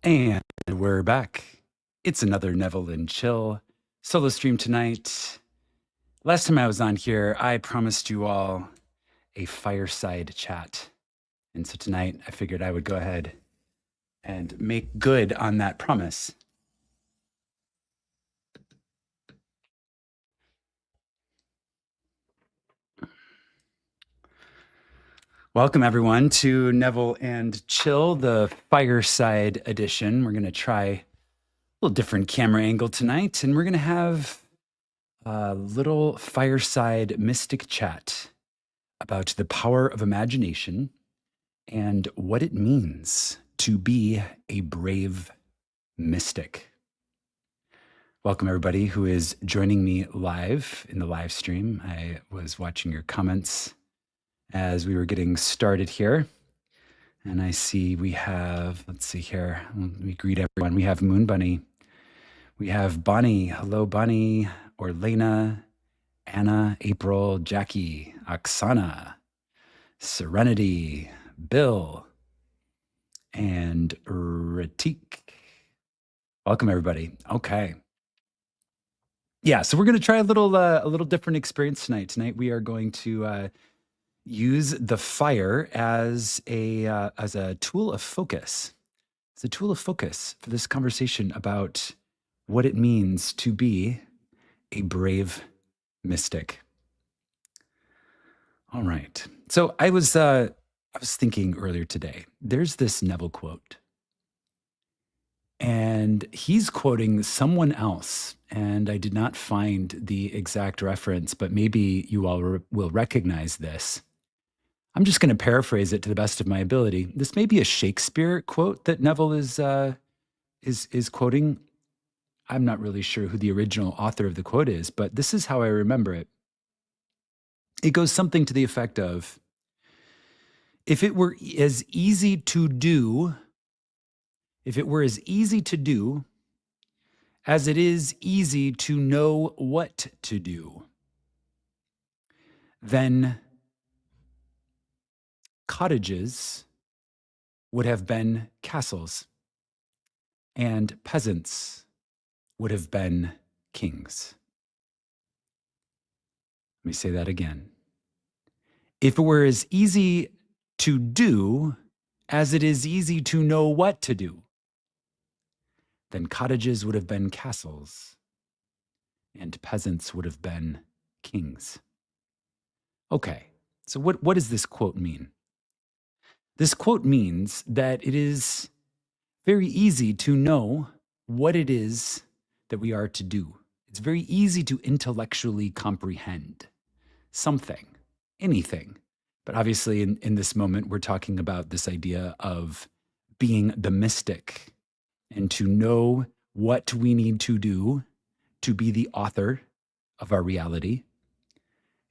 And we're back. It's another Neville and Chill solo stream tonight. Last time I was on here, I promised you all a fireside chat. And so tonight I figured I would go ahead and make good on that promise. Welcome, everyone, to Neville and Chill, the fireside edition. We're going to try a little different camera angle tonight, and we're going to have a little fireside mystic chat about the power of imagination and what it means to be a brave mystic. Welcome, everybody who is joining me live in the live stream. I was watching your comments as we were getting started here. And I see we have, let's see here, let me greet everyone. We have Moon Bunny. We have Bonnie. Hello, Bonnie. Orlena, Anna, April, Jackie, Oksana, Serenity, Bill, and Ratik. Welcome, everybody. Okay. Yeah, so we're going to try a little different experience tonight. Tonight we are going to use the fire as a tool of focus. It's a tool of focus for this conversation about what it means to be a brave mystic. All right. So I was thinking earlier today, there's this Neville quote, and he's quoting someone else, and I did not find the exact reference, but maybe you all will recognize this. I'm just going to paraphrase it to the best of my ability. This may be a Shakespeare quote that Neville is quoting. I'm not really sure who the original author of the quote is, but this is how I remember it. It goes something to the effect of, if it were as easy to do as it is easy to know what to do, then cottages would have been castles, and peasants would have been kings. Let me say that again. If it were as easy to do as it is easy to know what to do, then cottages would have been castles, and peasants would have been kings. Okay, so what does this quote mean? This quote means that it is very easy to know what it is that we are to do. It's very easy to intellectually comprehend something, anything. But obviously, in this moment, we're talking about this idea of being the mystic and to know what we need to do to be the author of our reality.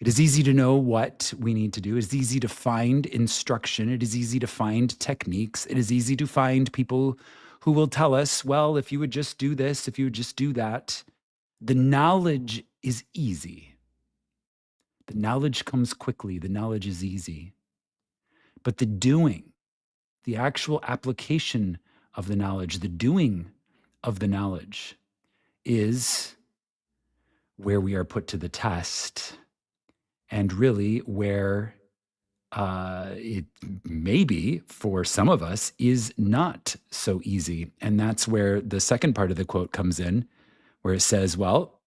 It is easy to know what we need to do. It is easy to find instruction. It is easy to find techniques. It is easy to find people who will tell us, well, if you would just do this, if you would just do that. The knowledge is easy. The knowledge comes quickly. The knowledge is easy. But the doing, the actual application of the knowledge, the doing of the knowledge is where we are put to the test, and really where it maybe for some of us is not so easy. And that's where the second part of the quote comes in, where it says, well,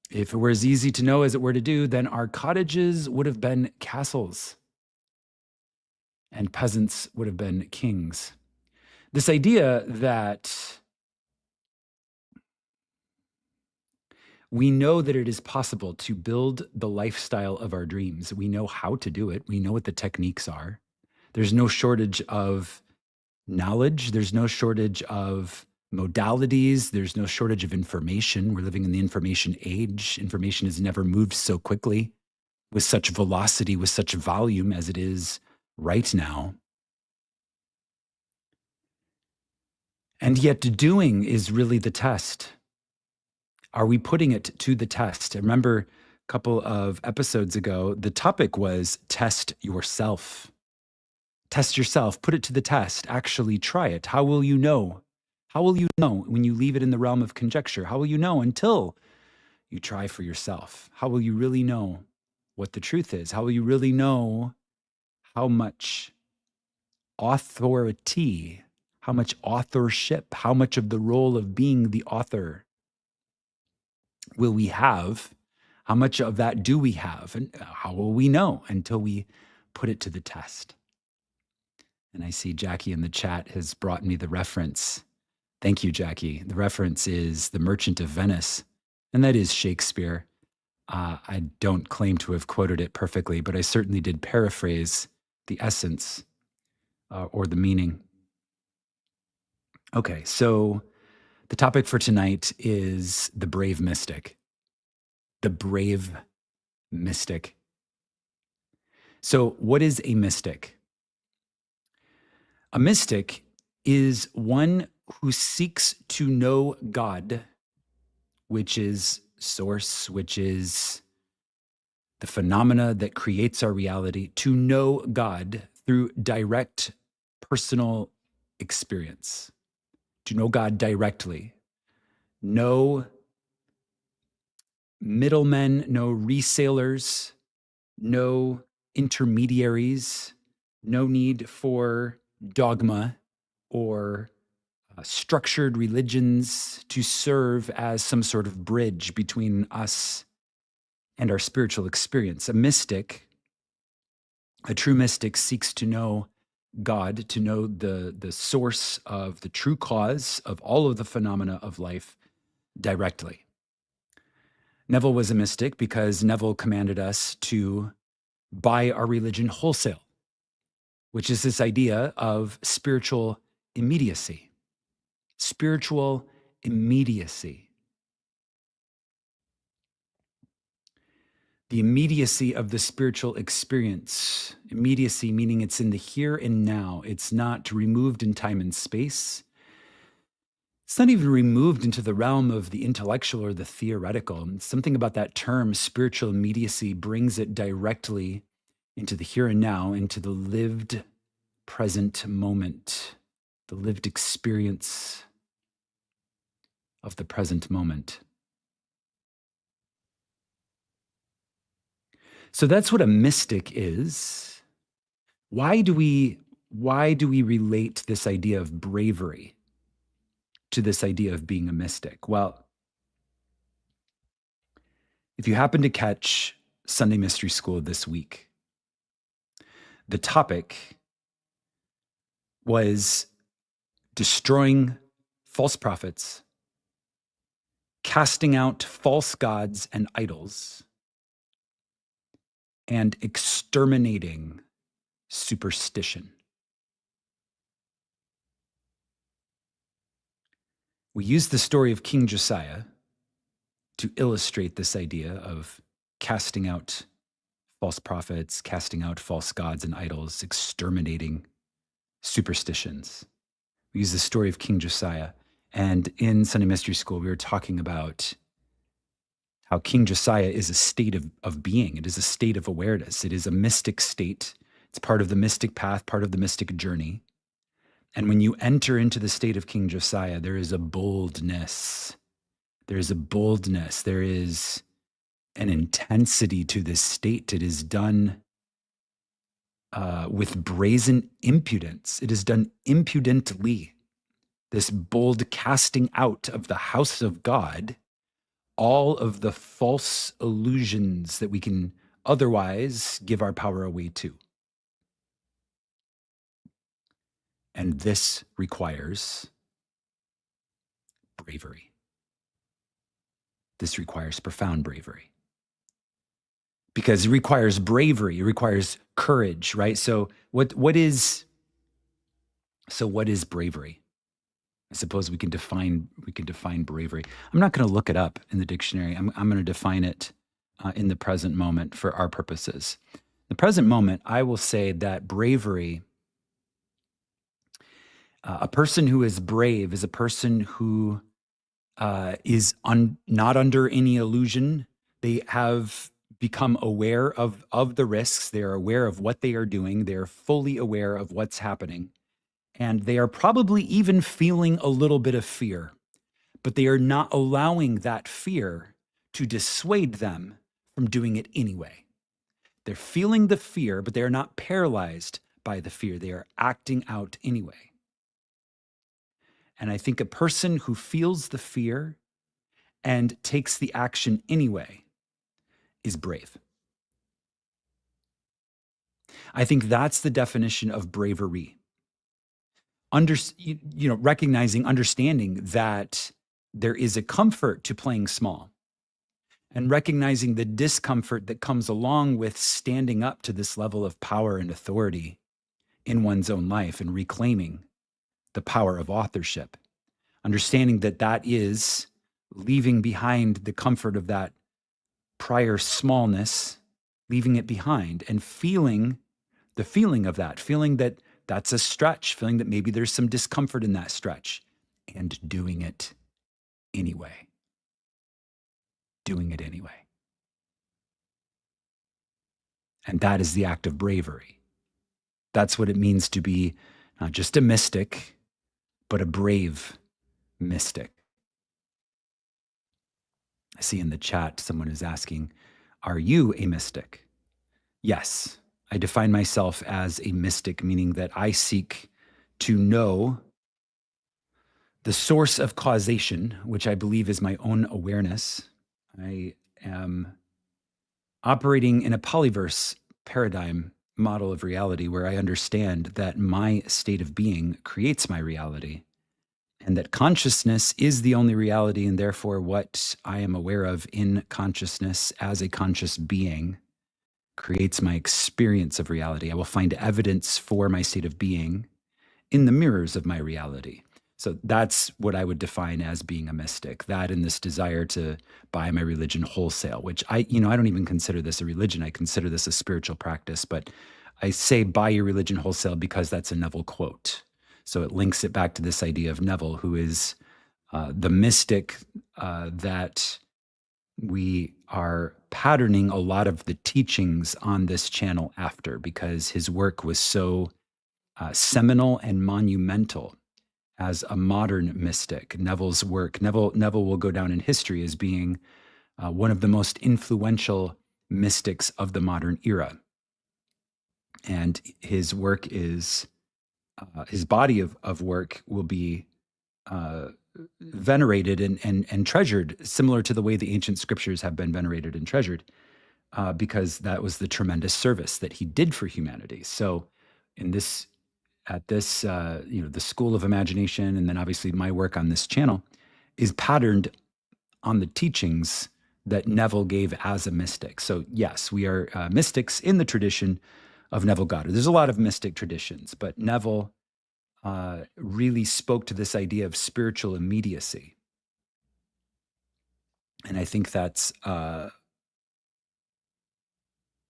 if it were as easy to know as it were to do, then our cottages would have been castles, and peasants would have been kings. This idea that we know that it is possible to build the lifestyle of our dreams. We know how to do it. We know what the techniques are. There's no shortage of knowledge. There's no shortage of modalities. There's no shortage of information. We're living in the information age. Information has never moved so quickly, with such velocity, with such volume as it is right now. And yet doing is really the test. Are we putting it to the test? I remember a couple of episodes ago, the topic was test yourself. Test yourself, put it to the test, actually try it. How will you know How will you know when you leave it in the realm of conjecture? How will you know until you try for yourself? How will you really know what the truth is? How will you really know how much authority, how much authorship, how much of the role of being the author will we have? How much of that do we have? And how will we know until we put it to the test? And I see Jackie in the chat has brought me the reference. Thank you, Jackie. The reference is The Merchant of Venice, and that is Shakespeare. I don't claim to have quoted it perfectly, but I certainly did paraphrase the essence or the meaning. Okay, so the topic for tonight is the brave mystic. The brave mystic. So, what is a mystic? A mystic is one who seeks to know God, which is source, which is the phenomena that creates our reality, to know God through direct personal experience, to know God directly. No middlemen, no resellers, no intermediaries, no need for dogma or structured religions to serve as some sort of bridge between us and our spiritual experience. A true mystic seeks to know God, to know the source of the true cause of all of the phenomena of life directly. Neville was a mystic because Neville commanded us to buy our religion wholesale, which is this idea of spiritual immediacy. Spiritual immediacy. The immediacy of the spiritual experience. Immediacy meaning it's in the here and now. It's not removed in time and space. It's not even removed into the realm of the intellectual or the theoretical. Something about that term, spiritual immediacy, brings it directly into the here and now, into the lived present moment, the lived experience of the present moment. So that's what a mystic is. Why do we relate this idea of bravery to this idea of being a mystic? Well, if you happen to catch Sunday Mystery School this week, the topic was destroying false prophets, casting out false gods and idols, and exterminating superstition. We use the story of King Josiah to illustrate this idea of casting out false prophets, casting out false gods and idols, exterminating superstitions. We use the story of King Josiah. And in Sunday Mystery School, we were talking about how King Josiah is a state of being. It is a state of awareness. It is a mystic state. It's part of the mystic path, part of the mystic journey. And when you enter into the state of King Josiah, there is a boldness. There is a boldness. There is an intensity to this state. It is done with brazen impudence. It is done impudently. This bold casting out of the house of God, all of the false illusions that we can otherwise give our power away to. And this requires bravery. This requires profound bravery. Because it requires bravery, it requires courage, right? So what is bravery? I suppose we can define bravery. I'm not going to look it up in the dictionary. I'm going to define it in the present moment for our purposes. The present moment, I will say that bravery, a person who is brave is a person who is not under any illusion. They have become aware of the risks. They are aware of what they are doing. They are fully aware of what's happening. And they are probably even feeling a little bit of fear, but they are not allowing that fear to dissuade them from doing it anyway. They're feeling the fear, but they are not paralyzed by the fear. They are acting out anyway. And I think a person who feels the fear and takes the action anyway is brave. I think that's the definition of bravery. Recognizing, understanding that there is a comfort to playing small and recognizing the discomfort that comes along with standing up to this level of power and authority in one's own life and reclaiming the power of authorship. Understanding that that is leaving behind the comfort of that prior smallness, leaving it behind and feeling the feeling of that, feeling that that's a stretch, feeling that maybe there's some discomfort in that stretch and doing it anyway. Doing it anyway. And that is the act of bravery. That's what it means to be not just a mystic, but a brave mystic. I see in the chat someone is asking, are you a mystic? Yes, I define myself as a mystic, meaning that I seek to know the source of causation, which I believe is my own awareness. I am operating in a polyverse paradigm model of reality where I understand that my state of being creates my reality and that consciousness is the only reality, and therefore what I am aware of in consciousness as a conscious being creates my experience of reality. I will find evidence for my state of being in the mirrors of my reality. So that's what I would define as being a mystic. That and this desire to buy my religion wholesale, which I don't even consider this a religion. I consider this a spiritual practice, but I say buy your religion wholesale because that's a Neville quote. So it links it back to this idea of Neville, who is the mystic that we are patterning a lot of the teachings on this channel after, because his work was so seminal and monumental as a modern mystic. Neville's work, Neville will go down in history as being one of the most influential mystics of the modern era. And his work is, his body of work will be venerated and treasured, similar to the way the ancient scriptures have been venerated and treasured, because that was the tremendous service that he did for humanity. So the School of Imagination, and then obviously my work on this channel is patterned on the teachings that Neville gave as a mystic. So yes, we are mystics in the tradition of Neville Goddard. There's a lot of mystic traditions, but Neville really spoke to this idea of spiritual immediacy. And I think that's,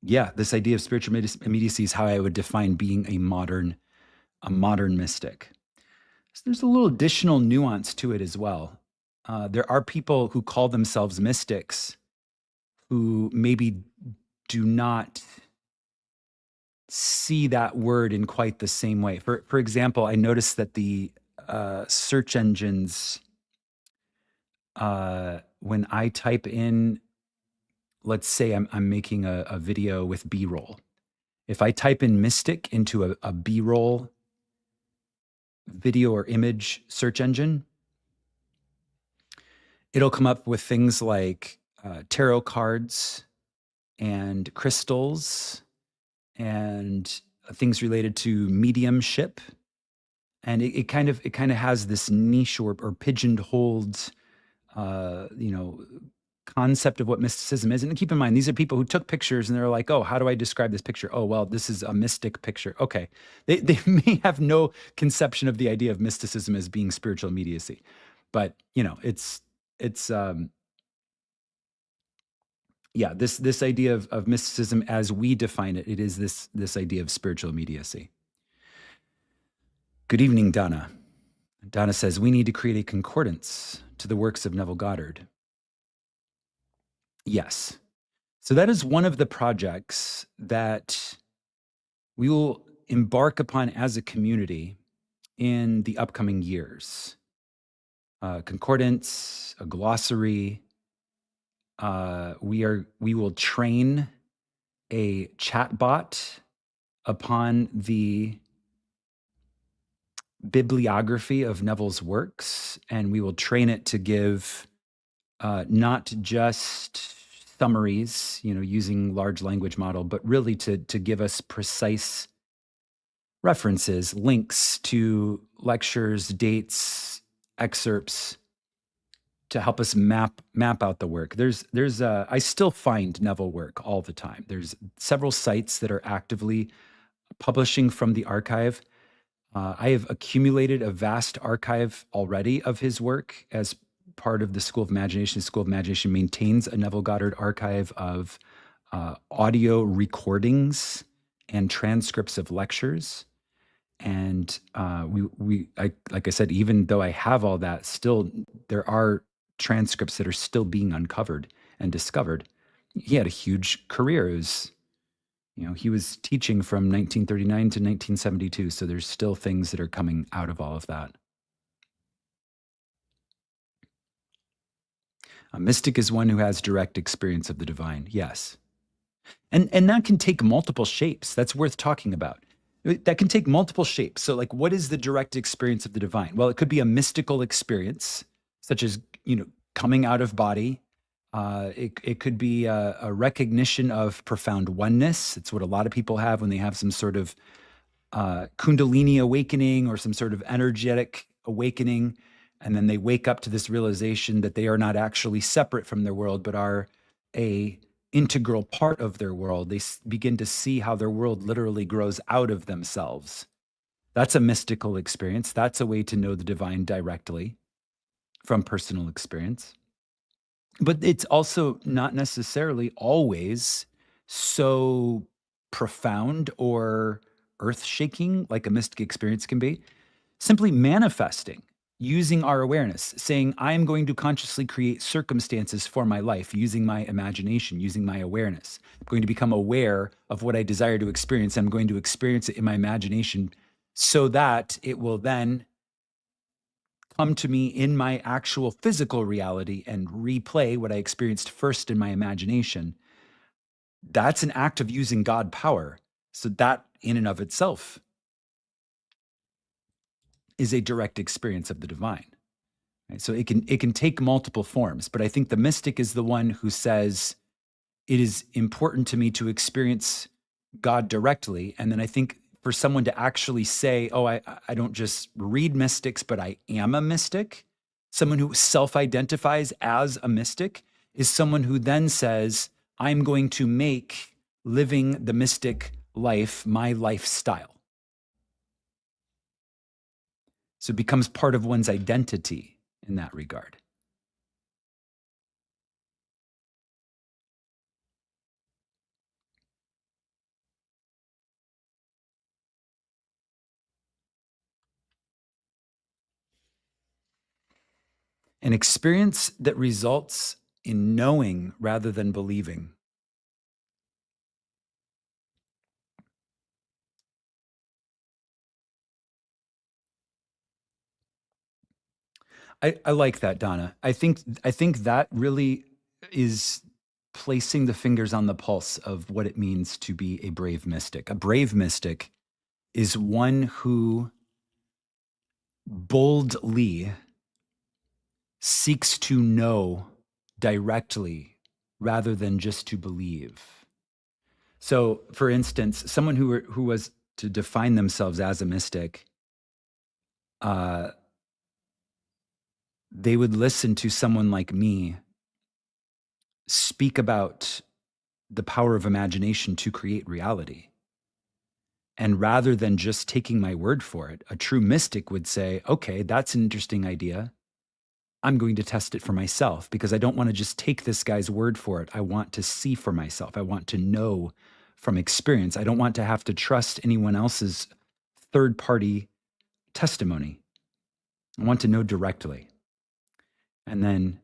this idea of spiritual immediacy is how I would define being a modern mystic. So there's a little additional nuance to it as well. There are people who call themselves mystics who maybe do not see that word in quite the same way. For example, I noticed that the search engines, when I type in, let's say I'm making a video with B-roll. If I type in mystic into a B-roll video or image search engine, it'll come up with things like tarot cards and crystals and things related to mediumship. And it kind of has this niche or pigeonholed, concept of what mysticism is. And keep in mind, these are people who took pictures and they're like, oh, how do I describe this picture? Oh, well, this is a mystic picture. Okay. They may have no conception of the idea of mysticism as being spiritual immediacy, but it's this idea of mysticism as we define it, it is this idea of spiritual immediacy. Good evening, Donna. Donna says, we need to create a concordance to the works of Neville Goddard. Yes. So that is one of the projects that we will embark upon as a community in the upcoming years. Concordance, a glossary. We will train a chatbot upon the bibliography of Neville's works, and we will train it to give not just summaries, using large language model, but really to give us precise references, links to lectures, dates, excerpts to help us map out the work. I still find Neville work all the time. There's several sites that are actively publishing from the archive. I have accumulated a vast archive already of his work as part of the School of Imagination. The School of Imagination maintains a Neville Goddard archive of audio recordings and transcripts of lectures. And like I said, even though I have all that, still there are transcripts that are still being uncovered and discovered. He had a huge career. He was teaching from 1939 to 1972, so there's still things that are coming out of all of that. A mystic is one who has direct experience of the divine. Yes. And that can take multiple shapes. That's worth talking about. That can take multiple shapes. So, like, what is the direct experience of the divine? Well, it could be a mystical experience, such as, coming out of body. It could be a recognition of profound oneness. It's what a lot of people have when they have some sort of Kundalini awakening or some sort of energetic awakening. And then they wake up to this realization that they are not actually separate from their world, but are a integral part of their world. They begin to see how their world literally grows out of themselves. That's a mystical experience. That's a way to know the divine directly from personal experience. But it's also not necessarily always so profound or earth-shaking like a mystic experience can be. Simply manifesting, using our awareness, saying, I'm going to consciously create circumstances for my life using my imagination, using my awareness. I'm going to become aware of what I desire to experience. I'm going to experience it in my imagination so that it will then come to me in my actual physical reality and replay what I experienced first in my imagination. That's an act of using God power. So that in and of itself is a direct experience of the divine. Right? So it can take multiple forms, but I think the mystic is the one who says it is important to me to experience God directly. And then I think for someone to actually say, oh, I don't just read mystics, but I am a mystic, someone who self-identifies as a mystic is someone who then says, I'm going to make living the mystic life my lifestyle. So it becomes part of one's identity in that regard. An experience that results in knowing rather than believing. I like that, Donna. I think that really is placing the fingers on the pulse of what it means to be a brave mystic. A brave mystic is one who boldly seeks to know directly rather than just to believe. So, for instance, someone who was to define themselves as a mystic, uh, they would listen to someone like me speak about the power of imagination to create reality. And rather than just taking my word for it, a true mystic would say, okay, that's an interesting idea. I'm going to test it for myself because I don't want to just take this guy's word for it. I want to see for myself. I want to know from experience. I don't want to have to trust anyone else's third party testimony. I want to know directly. And then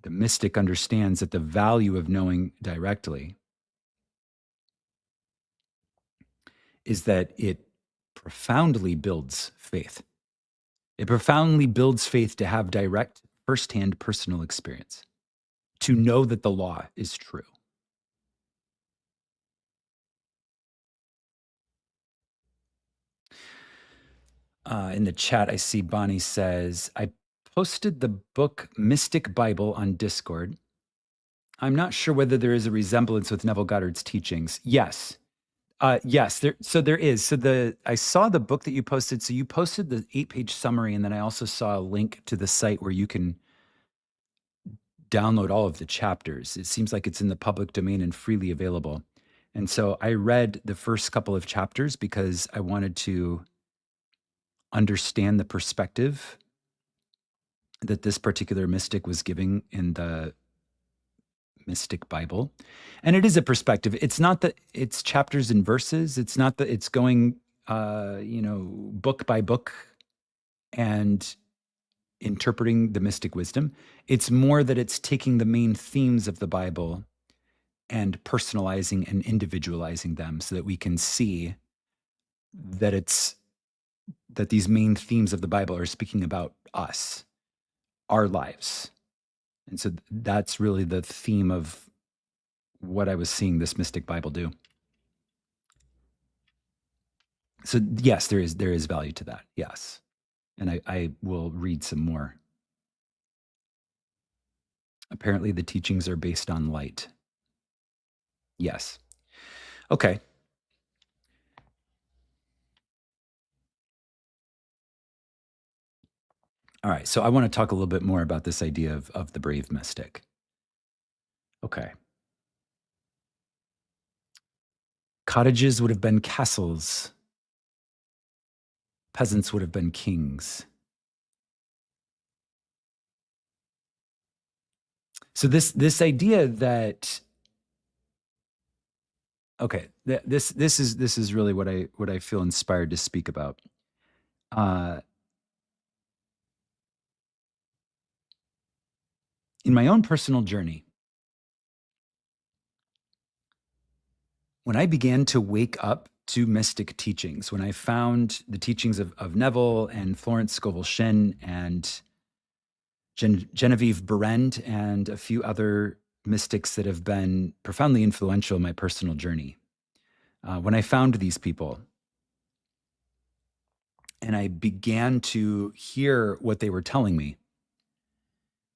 the mystic understands that the value of knowing directly is that it profoundly builds faith. It profoundly builds faith to have direct, firsthand personal experience, to know that the law is true. In the chat, I see Bonnie says, I posted the book Mystic Bible on Discord. I'm not sure whether there is a resemblance with Neville Goddard's teachings. Yes. Yes, there is. I saw the book that you posted. So you posted the 8-page summary, and then I also saw a link to the site where you can download all of the chapters. It seems like it's in the public domain and freely available. And so I read the first couple of chapters because I wanted to understand the perspective that this particular mystic was giving in the Mystic Bible. And it is a perspective. It's not that it's chapters and verses. It's not that it's going, book by book and interpreting the mystic wisdom. It's more that it's taking the main themes of the Bible and personalizing and individualizing them so that we can see that that these main themes of the Bible are speaking about us, our lives. And so that's really the theme of what I was seeing this Mystic Bible do. So yes, there is value to that. Yes. And I will read some more. Apparently the teachings are based on light. Yes. Okay. All right. So I want to talk a little bit more about this idea of the brave mystic. Okay. Cottages would have been castles. Peasants would have been kings. So this idea that okay, this is really what I feel inspired to speak about. In my own personal journey, when I began to wake up to mystic teachings, when I found the teachings of Neville and Florence Scovel Shinn and Genevieve Berend and a few other mystics that have been profoundly influential in my personal journey, when I found these people and I began to hear what they were telling me,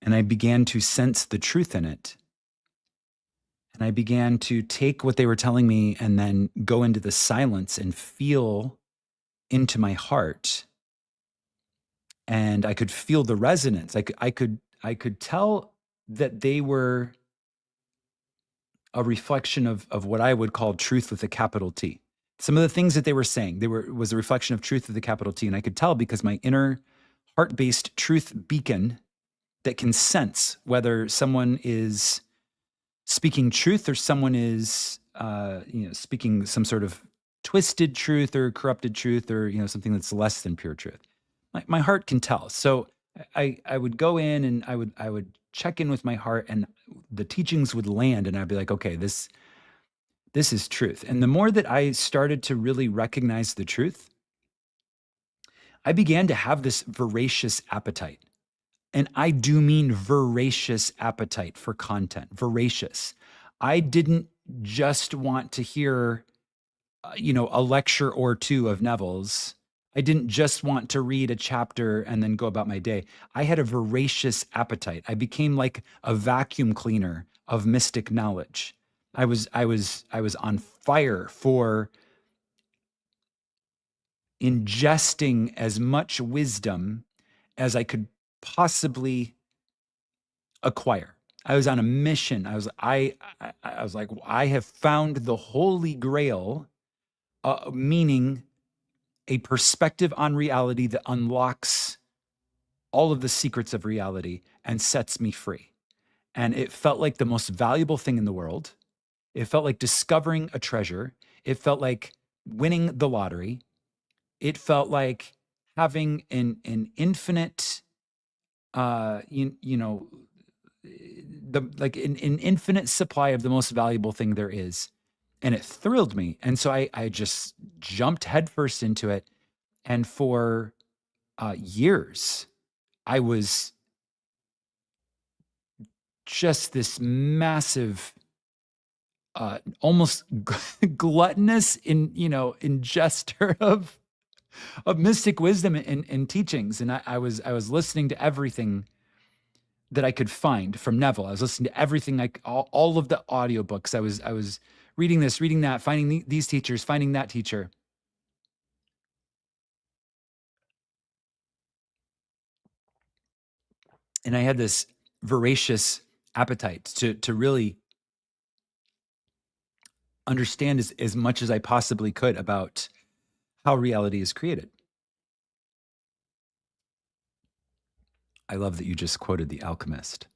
and I began to sense the truth in it, and I began to take what they were telling me and then go into the silence and feel into my heart. And I could feel the resonance. I could tell that they were a reflection of what I would call truth with a capital T. Some of the things that they were saying, was a reflection of truth with a capital T. And I could tell because my inner heart-based truth beacon that can sense whether someone is speaking truth or someone is speaking some sort of twisted truth or corrupted truth or something that's less than pure truth. My heart can tell. So I would go in and I would check in with my heart, and the teachings would land, and I'd be like, okay, this is truth. And the more that I started to really recognize the truth, I began to have this voracious appetite. And I do mean voracious appetite for content, voracious. I didn't just want to hear, a lecture or two of Neville's. I didn't just want to read a chapter and then go about my day. I had a voracious appetite. I became like a vacuum cleaner of mystic knowledge. I was on fire for ingesting as much wisdom as I could possibly acquire. I was on a mission. I was like, I have found the holy grail, meaning a perspective on reality that unlocks all of the secrets of reality and sets me free. And it felt like the most valuable thing in the world. It felt like discovering a treasure. It felt like winning the lottery. It felt like having an infinite, you know, an infinite supply of the most valuable thing there is. and it thrilled me. And so I just jumped headfirst into it. And for years, I was just this massive, almost gluttonous ingester of mystic wisdom and teachings. And I was listening to everything that I could find from Neville. I was listening to everything, like all of the audiobooks. I was reading this, reading that, finding these teachers, finding that teacher. And I had this voracious appetite to really understand as much as I possibly could about how reality is created. I love that you just quoted The Alchemist.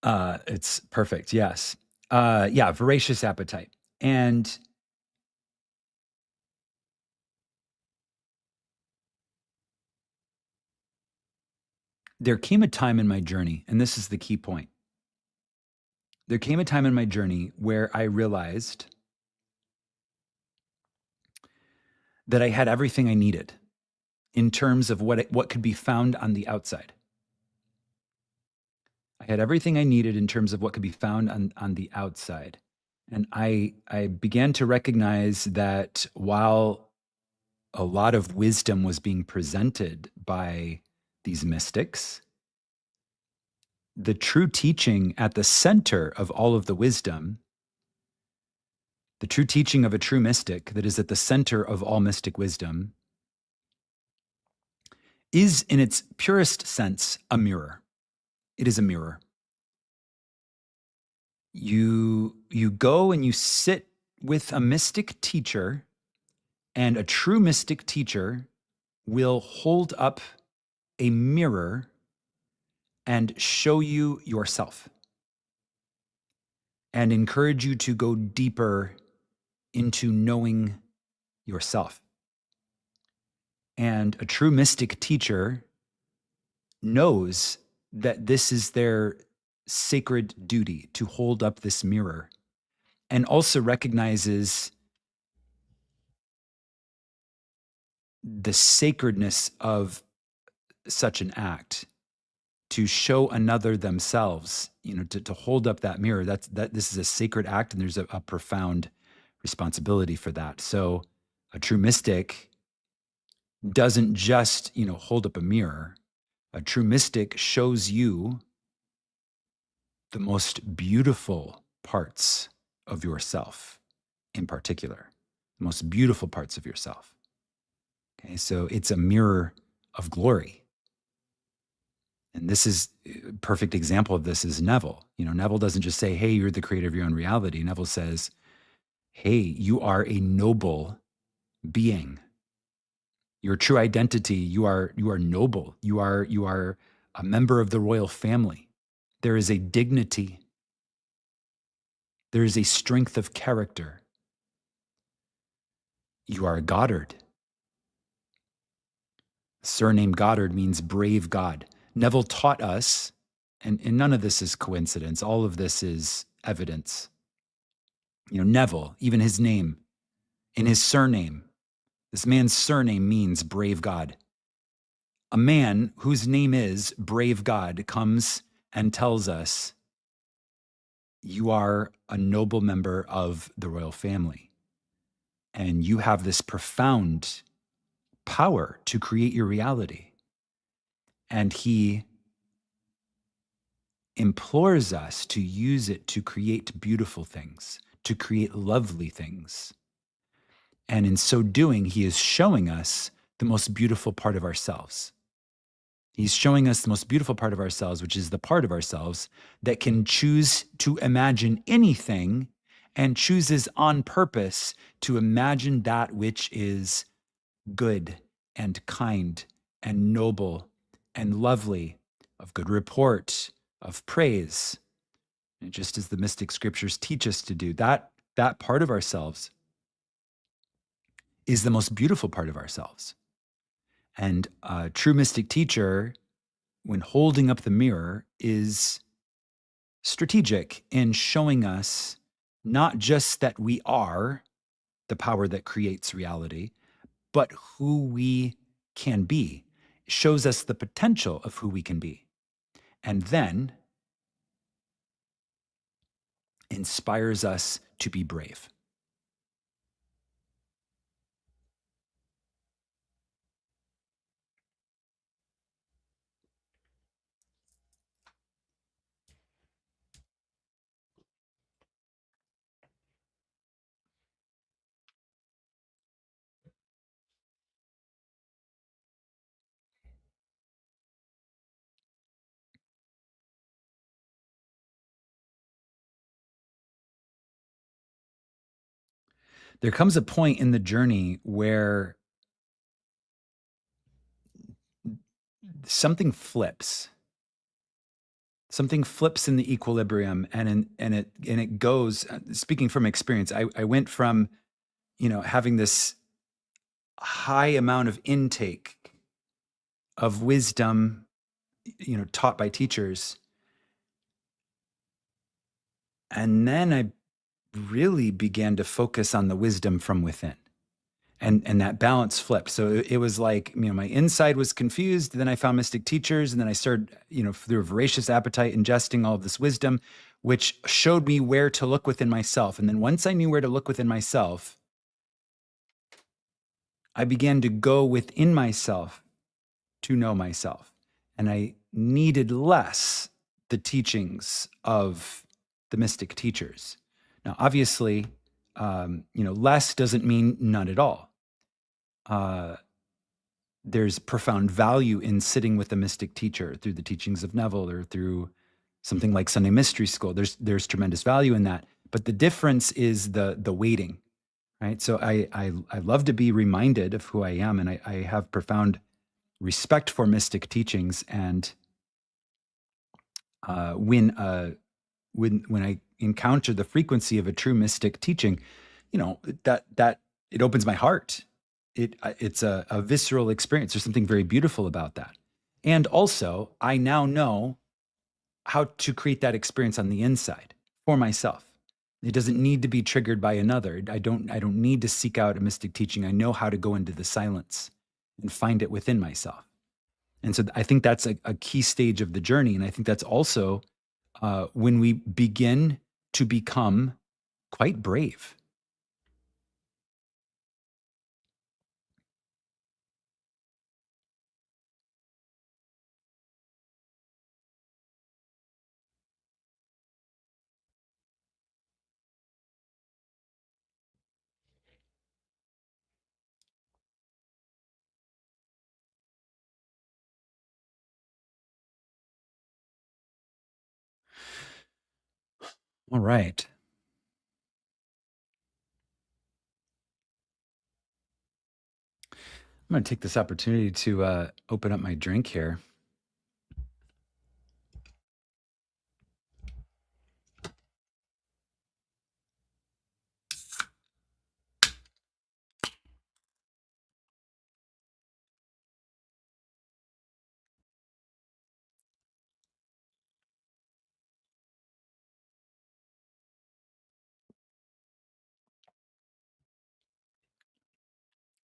It's perfect. Yes. Yeah, voracious appetite. And there came a time in my journey, and this is the key point. There came a time in my journey where I realized that I had everything I needed in terms of what could be found on the outside. I had everything I needed in terms of what could be found on the outside. And I began to recognize that while a lot of wisdom was being presented by these mystics, the true teaching at the center of all of the wisdom, the true teaching of a true mystic that is at the center of all mystic wisdom, is in its purest sense a mirror. It is a mirror. You go and you sit with a mystic teacher, and a true mystic teacher will hold up a mirror and show you yourself and encourage you to go deeper into knowing yourself. And a true mystic teacher knows that this is their sacred duty to hold up this mirror, and also recognizes the sacredness of such an act to show another themselves, to hold up that mirror. That this is a sacred act, and there's a profound responsibility for that. So a true mystic doesn't just, hold up a mirror. A true mystic shows you the most beautiful parts of yourself in particular, the most beautiful parts of yourself. Okay, so it's a mirror of glory. And this is a perfect example of this is Neville. Neville doesn't just say, hey, you're the creator of your own reality. Neville says, hey, you are a noble being. Your true identity, you are noble. You are a member of the royal family. There is a dignity. There is a strength of character. You are a Goddard. Surname Goddard means brave God. Neville taught us, and none of this is coincidence. All of this is evidence. Neville, even his name, in his surname, this man's surname means brave God. A man whose name is brave God comes and tells us, you are a noble member of the royal family, and you have this profound power to create your reality. And he implores us to use it to create beautiful things, to create lovely things. And in so doing, he is showing us the most beautiful part of ourselves. He's showing us the most beautiful part of ourselves, which is the part of ourselves that can choose to imagine anything and chooses on purpose to imagine that which is good and kind and noble and lovely, of good report, of praise. And just as the mystic scriptures teach us to do, that part of ourselves is the most beautiful part of ourselves. And a true mystic teacher, when holding up the mirror, is strategic in showing us not just that we are the power that creates reality, but who we can be. It shows us the potential of who we can be. And then inspires us to be brave. There comes a point in the journey where something flips. Something flips in the equilibrium, and it goes. Speaking from experience, I went from having this high amount of intake of wisdom, taught by teachers, and then I really began to focus on the wisdom from within. And that balance flipped. So it was like, my inside was confused. Then I found mystic teachers, and then I started, through a voracious appetite, ingesting all of this wisdom, which showed me where to look within myself. And then once I knew where to look within myself, I began to go within myself to know myself. And I needed less the teachings of the mystic teachers. Now, obviously, less doesn't mean none at all. There's profound value in sitting with a mystic teacher through the teachings of Neville or through something like Sunday Mystery School. There's tremendous value in that. But the difference is the waiting, right? So I love to be reminded of who I am, and I have profound respect for mystic teachings. And when I encounter the frequency of a true mystic teaching, that it opens my heart. It's a visceral experience. There's something very beautiful about that. And also, I now know how to create that experience on the inside for myself. It doesn't need to be triggered by another. I don't need to seek out a mystic teaching. I know how to go into the silence and find it within myself. And so I think that's a key stage of the journey. And I think that's also when we begin to become quite brave. All right. I'm going to take this opportunity to open up my drink here.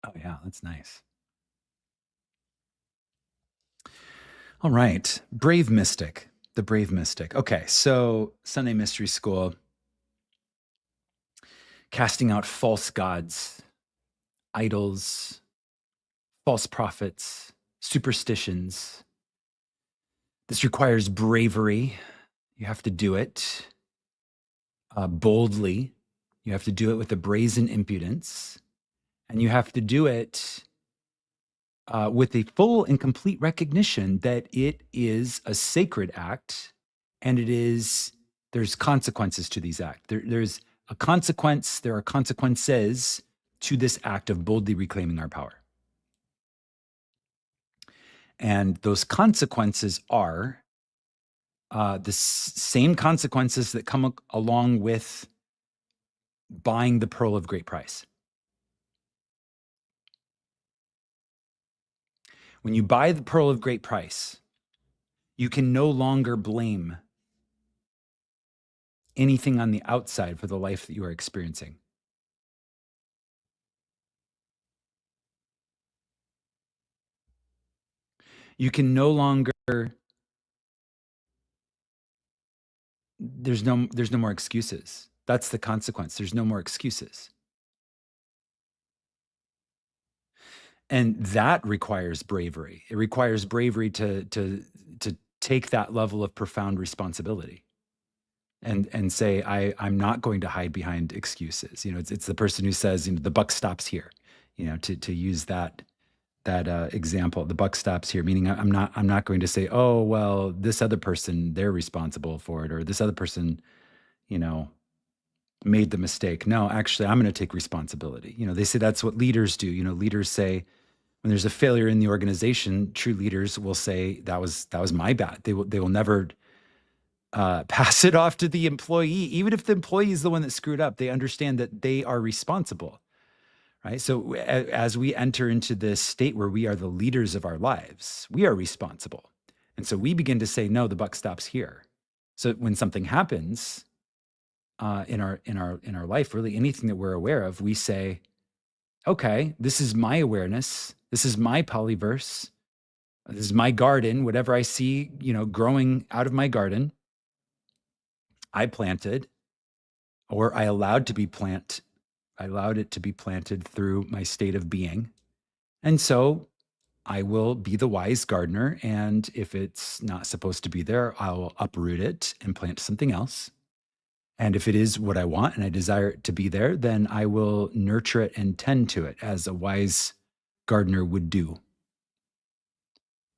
Oh, yeah, that's nice. All right. Brave Mystic. The Brave Mystic. Okay. So, Sunday Mystery School, casting out false gods, idols, false prophets, superstitions. This requires bravery. You have to do it boldly. You have to do it with a brazen impudence. And you have to do it with a full and complete recognition that it is a sacred act, and there's consequences to these acts. There's a consequence, there are consequences to this act of boldly reclaiming our power. And those consequences are the same consequences that come along with buying the pearl of great price. When you buy the pearl of great price, you can no longer blame anything on the outside for the life that you are experiencing. You can no longer there's no more excuses. That's the consequence. There's no more excuses. And that requires bravery. It requires bravery to take that level of profound responsibility and say, I'm not going to hide behind excuses. It's the person who says, the buck stops here. To use that example, the buck stops here, meaning I'm not going to say, oh well, this other person, they're responsible for it, or this other person, you know, made the mistake. No, actually, I'm going to take responsibility. They say that's what leaders do. Leaders say when there's a failure in the organization, true leaders will say that was my bad. They will never pass it off to the employee, even if the employee is the one that screwed up. They understand that they are responsible, right? So as we enter into this state where we are the leaders of our lives, we are responsible, and so we begin to say, no, the buck stops here. So when something happens in our life, really anything that we're aware of, we say, okay, this is my awareness. This is my polyverse. This is my garden. Whatever I see, growing out of my garden, I planted, or I allowed I allowed it to be planted through my state of being. And so I will be the wise gardener. And if it's not supposed to be there, I'll uproot it and plant something else. And if it is what I want and I desire it to be there, then I will nurture it and tend to it as a wise gardener would do.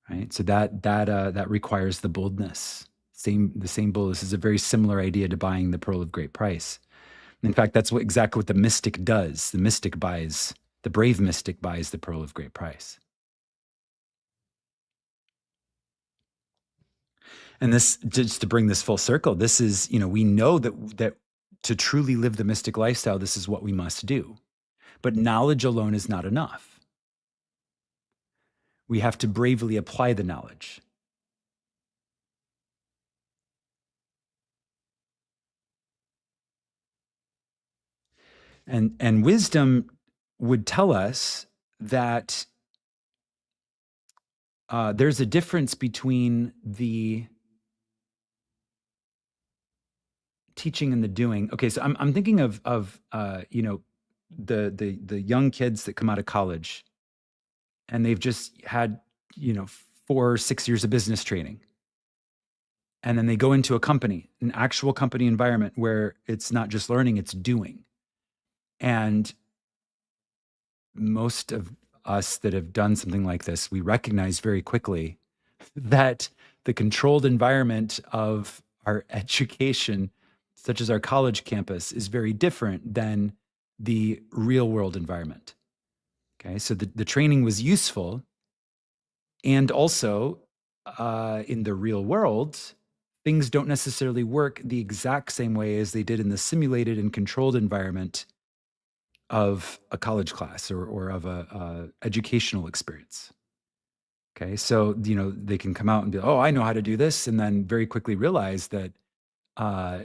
Right. So that requires the boldness. The same boldness is a very similar idea to buying the pearl of great price. In fact, that's exactly what the mystic does. The brave mystic buys the pearl of great price. And this, just to bring this full circle, this is, we know that to truly live the mystic lifestyle, this is what we must do. But knowledge alone is not enough. We have to bravely apply the knowledge. And wisdom would tell us that there's a difference between the teaching and the doing. Okay, so I'm thinking of the young kids that come out of college and they've just had 4 or 6 years of business training, and then they go into a company, an actual company environment where it's not just learning, it's doing. And most of us that have done something like this, we recognize very quickly that the controlled environment of our education, such as our college campus, is very different than the real world environment. Okay, so the training was useful. And also, in the real world, things don't necessarily work the exact same way as they did in the simulated and controlled environment of a college class or of a educational experience. Okay, so they can come out and be, oh, I know how to do this, and then very quickly realize that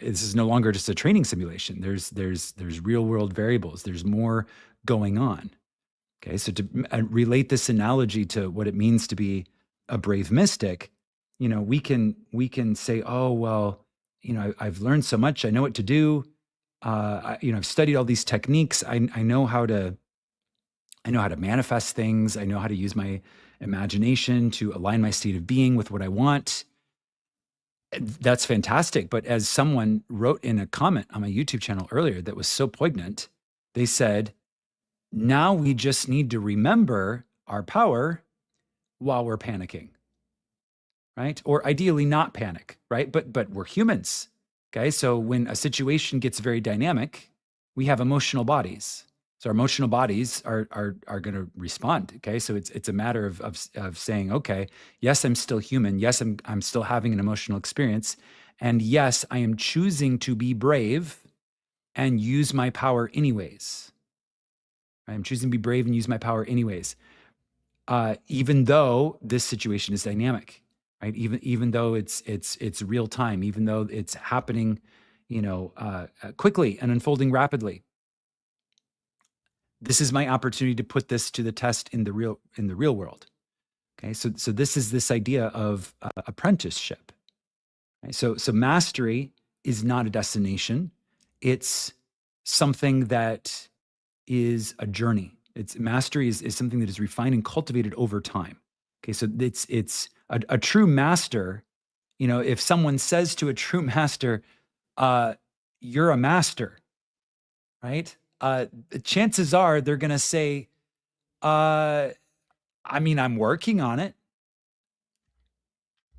this is no longer just a training simulation. There's real world variables. There's more going on. Okay, so to relate this analogy to what it means to be a brave mystic, we can say, oh well, I've learned so much. I know what to do. I've studied all these techniques. I know how to manifest things. I know how to use my imagination to align my state of being with what I want. That's fantastic. But as someone wrote in a comment on my YouTube channel earlier that was so poignant, they said, now we just need to remember our power while we're panicking, right? Or ideally not panic, right? But we're humans. Okay. So when a situation gets very dynamic, we have emotional bodies. So our emotional bodies are going to respond. Okay. So it's a matter of saying, okay, yes, I'm still human. Yes, I'm still having an emotional experience. And yes, I am choosing to be brave and use my power anyways. I'm choosing to be brave and use my power anyways, even though this situation is dynamic, right? Even though it's real time, even though it's happening, quickly and unfolding rapidly. This is my opportunity to put this to the test in the real world. Okay, so this is this idea of apprenticeship. Right? So mastery is not a destination; it's something that is a journey. It's mastery is something that is refined and cultivated over time. Okay, so it's a true master. If someone says to a true master, uh, "You're a master," right? Chances are they're going to say, uh, "I mean, I'm working on it."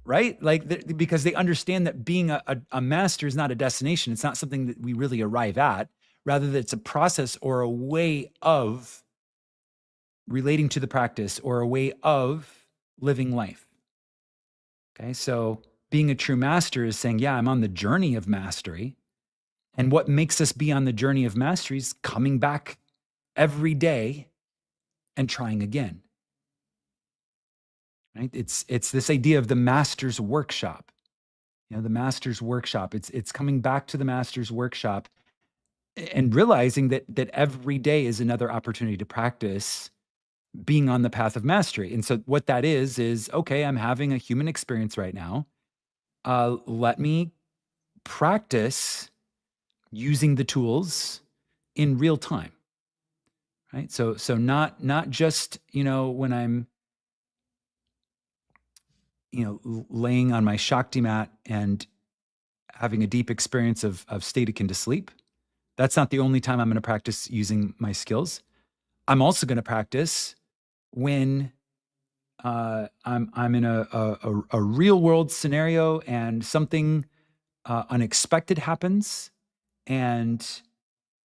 Right? Like, because they understand that being a master is not a destination. It's not something that we really arrive at. Rather, that it's a process or a way of relating to the practice or a way of living life. Okay. So being a true master is saying, yeah, I'm on the journey of mastery. And what makes us be on the journey of mastery is coming back every day and trying again. Right? It's this idea of the master's workshop. The master's workshop. It's coming back to the master's workshop and realizing that every day is another opportunity to practice being on the path of mastery. And so what that is okay, I'm having a human experience right now. Let me practice using the tools in real time. Right? So not just, when I'm, laying on my Shakti mat and having a deep experience of state akin to sleep. That's not the only time I'm going to practice using my skills. I'm also going to practice when I'm in a real world scenario and something unexpected happens, and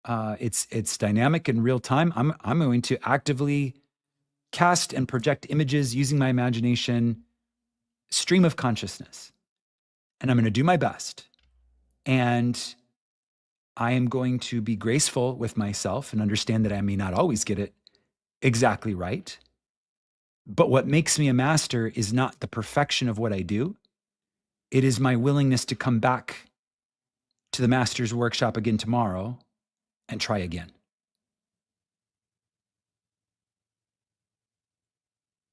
it's dynamic in real time. I'm going to actively cast and project images using my imagination, stream of consciousness, and I'm going to do my best. And I am going to be graceful with myself and understand that I may not always get it exactly right. But what makes me a master is not the perfection of what I do. It is my willingness to come back to the master's workshop again tomorrow and try again.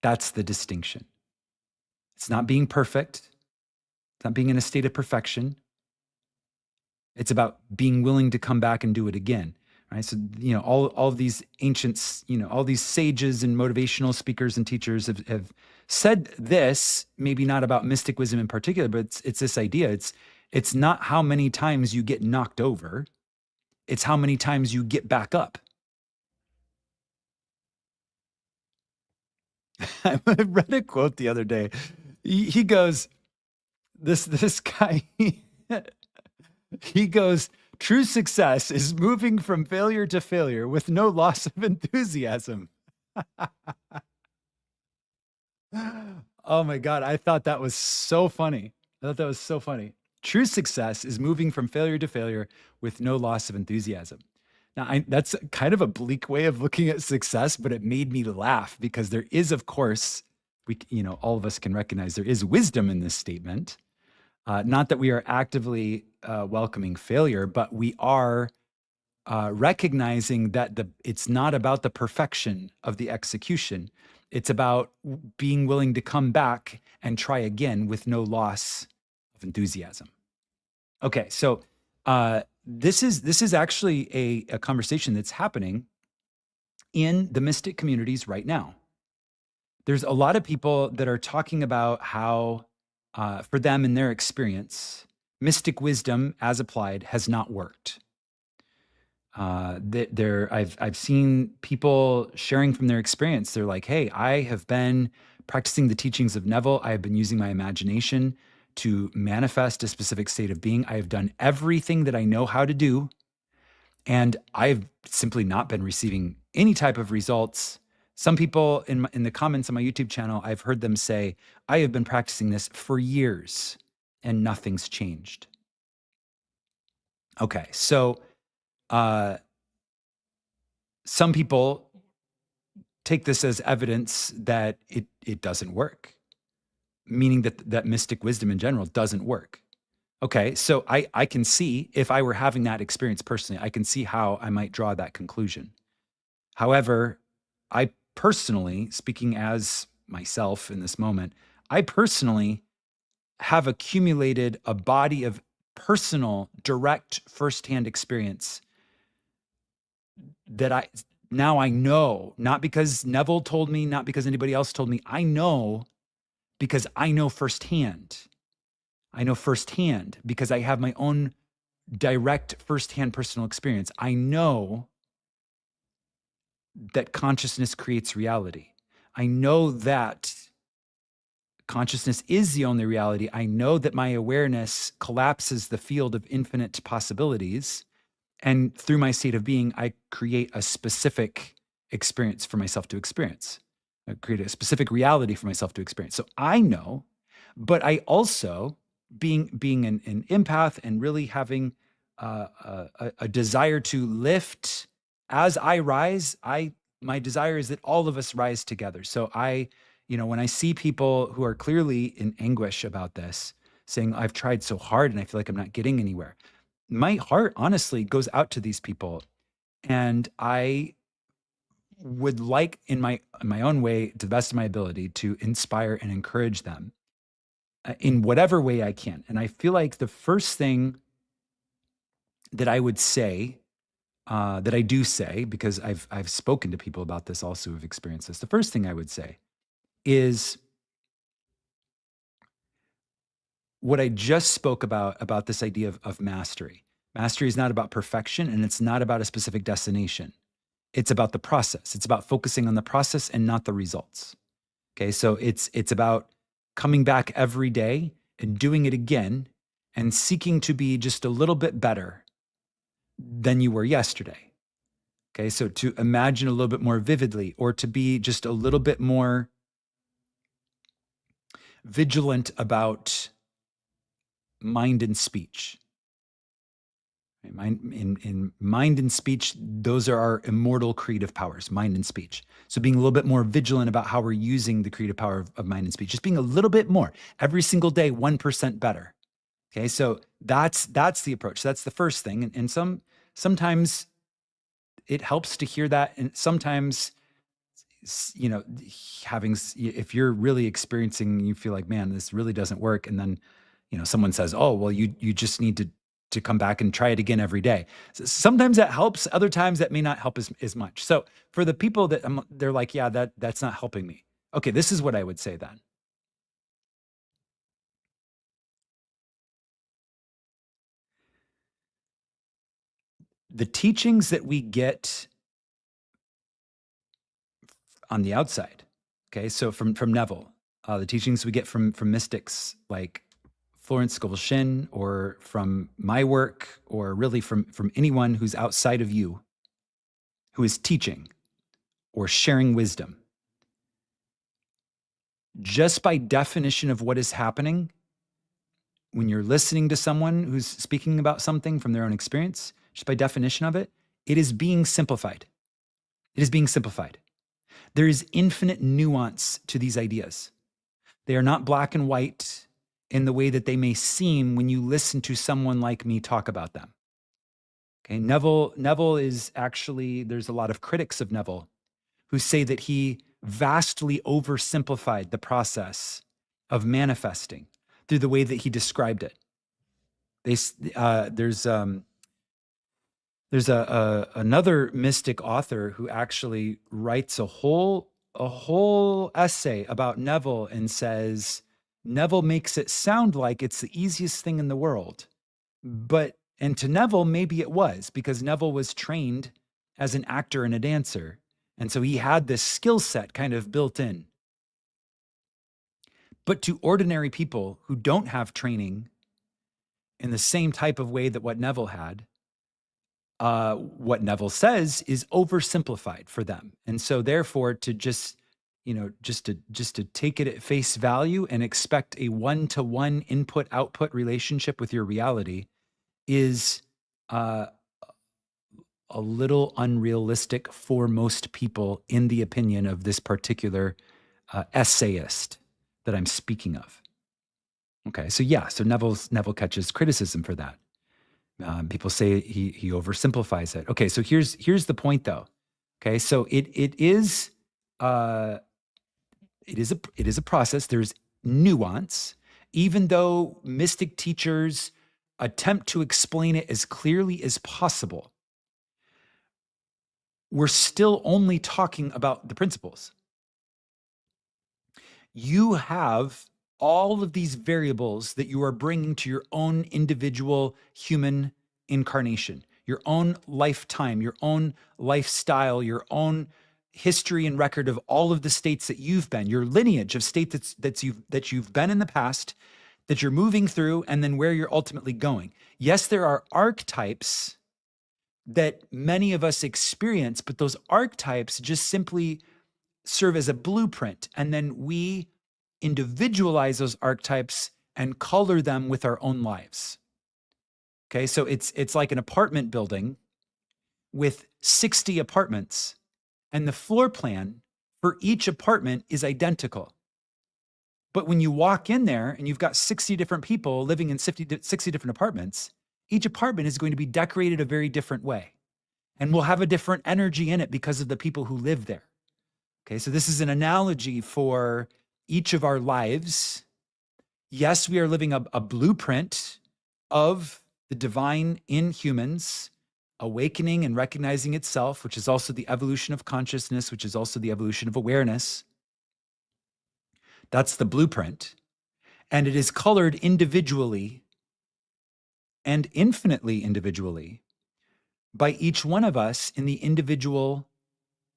That's the distinction. It's not being perfect. It's not being in a state of perfection. It's about being willing to come back and do it again. Right. So, all of these ancients, all these sages and motivational speakers and teachers have said this, maybe not about mystic wisdom in particular, but it's this idea. It's not how many times you get knocked over, it's how many times you get back up. I read a quote the other day. He goes, this guy, he goes, true success is moving from failure to failure with no loss of enthusiasm. Oh my God. I thought that was so funny. I thought that was so funny. True success is moving from failure to failure with no loss of enthusiasm. Now, that's kind of a bleak way of looking at success, but it made me laugh because there is, of course, all of us can recognize there is wisdom in this statement. Not that we are actively welcoming failure, but we are recognizing that it's not about the perfection of the execution. It's about being willing to come back and try again with no loss of enthusiasm. Okay, so this is actually a conversation that's happening in the mystic communities right now. There's a lot of people that are talking about how, for them in their experience, mystic wisdom as applied has not worked. I've seen people sharing from their experience. They're like, "Hey, I have been practicing the teachings of Neville. I have been using my imagination to manifest a specific state of being. I have done everything that I know how to do, and I've simply not been receiving any type of results." Some people in the comments on my YouTube channel, I've heard them say, "I have been practicing this for years, and nothing's changed." Okay, so uh, some people take this as evidence that it doesn't work, meaning that mystic wisdom in general doesn't work. Okay, so I can see if I were having that experience personally, I can see how I might draw that conclusion. However, I personally, speaking as myself in this moment, I personally have accumulated a body of personal, direct, firsthand experience that I know, not because Neville told me, not because anybody else told me. I know because I know firsthand. I know firsthand because I have my own direct firsthand personal experience. I know that consciousness creates reality. I know that consciousness is the only reality. I know that my awareness collapses the field of infinite possibilities. And through my state of being, I create a specific experience for myself to experience. I create a specific reality for myself to experience. So I know, but I also, being an empath and really having a desire to lift as I rise, my desire is that all of us rise together. So when I see people who are clearly in anguish about this, saying, I've tried so hard and I feel like I'm not getting anywhere, my heart honestly goes out to these people, and I would like in my own way, to the best of my ability, to inspire and encourage them in whatever way I can. And I feel like the first thing that I would say, that I do say, because I've spoken to people about this also who've experienced this, the first thing I would say is what I just spoke about this idea of mastery. Mastery is not about perfection, and it's not about a specific destination. It's about the process. It's about focusing on the process and not the results. Okay, so it's about coming back every day and doing it again and seeking to be just a little bit better than you were yesterday. Okay, so to imagine a little bit more vividly, or to be just a little bit more vigilant about mind and speech. In mind and speech, those are our immortal creative powers, mind and speech. So being a little bit more vigilant about how we're using the creative power of mind and speech, just being a little bit more every single day, 1% better. Okay, so that's the approach. That's the first thing. And sometimes it helps to hear that, and sometimes you know if you're really experiencing, you feel like, man, this really doesn't work, and then someone says, oh well, you just need to come back and try it again every day. Sometimes that helps, other times that may not help as much. So for the people that they're like, yeah, that's not helping me, okay, this is what I would say then. The teachings that we get on the outside, okay, so from Neville, the teachings we get from mystics like Florence Scovel Shinn, or from my work, or really from anyone who's outside of you, who is teaching or sharing wisdom, just by definition of what is happening when you're listening to someone who's speaking about something from their own experience, just by definition of it, it is being simplified. It is being simplified. There is infinite nuance to these ideas. They are not black and white in the way that they may seem when you listen to someone like me talk about them. Okay, Neville is actually, there's a lot of critics of Neville who say that he vastly oversimplified the process of manifesting through the way that he described it. They, there's another mystic author who actually writes a whole essay about Neville and says Neville makes it sound like it's the easiest thing in the world. And to Neville, maybe it was, because Neville was trained as an actor and a dancer. And so he had this skill set kind of built in. But to ordinary people who don't have training in the same type of way that what Neville had, what Neville says is oversimplified for them. And so therefore, to just to take it at face value and expect a one-to-one input-output relationship with your reality is uh, a little unrealistic for most people, in the opinion of this particular essayist that I'm speaking of. Okay, so yeah, so Neville catches criticism for that. People say he oversimplifies it. Okay, so here's the point though. Okay, so uh, it is a process. There's nuance, even though mystic teachers attempt to explain it as clearly as possible. We're still only talking about the principles. You have all of these variables that you are bringing to your own individual human incarnation, your own lifetime, your own lifestyle, your own history and record of all of the states that you've been, your lineage of state that you've been in the past, that you're moving through, and then where you're ultimately going. Yes, there are archetypes that many of us experience, but those archetypes just simply serve as a blueprint. And then we individualize those archetypes and color them with our own lives. Okay, so it's like an apartment building with 60 apartments, and the floor plan for each apartment is identical. But when you walk in there and you've got 60 different people living in 60 different apartments, each apartment is going to be decorated a very different way and will have a different energy in it because of the people who live there. Okay, so this is an analogy for each of our lives. Yes, we are living a blueprint of the divine in humans, awakening and recognizing itself, which is also the evolution of consciousness, which is also the evolution of awareness. That's the blueprint. And it is colored individually and infinitely individually by each one of us in the individual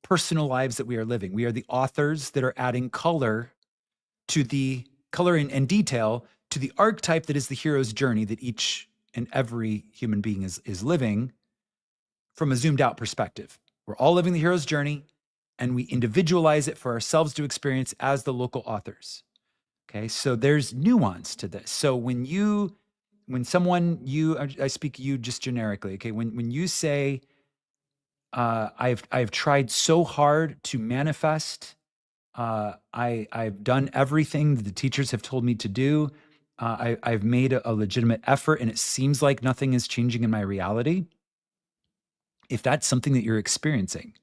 personal lives that we are living. We are the authors that are adding color to the color and detail to the archetype that is the hero's journey that each and every human being is living from a zoomed out perspective. We're all living the hero's journey and we individualize it for ourselves to experience as the local authors. Okay, so there's nuance to this. So when someone I speak you just generically. Okay, when you say I've tried so hard to manifest. I've done everything that the teachers have told me to do. I've made a legitimate effort, and it seems like nothing is changing in my reality. If that's something that you're experiencing,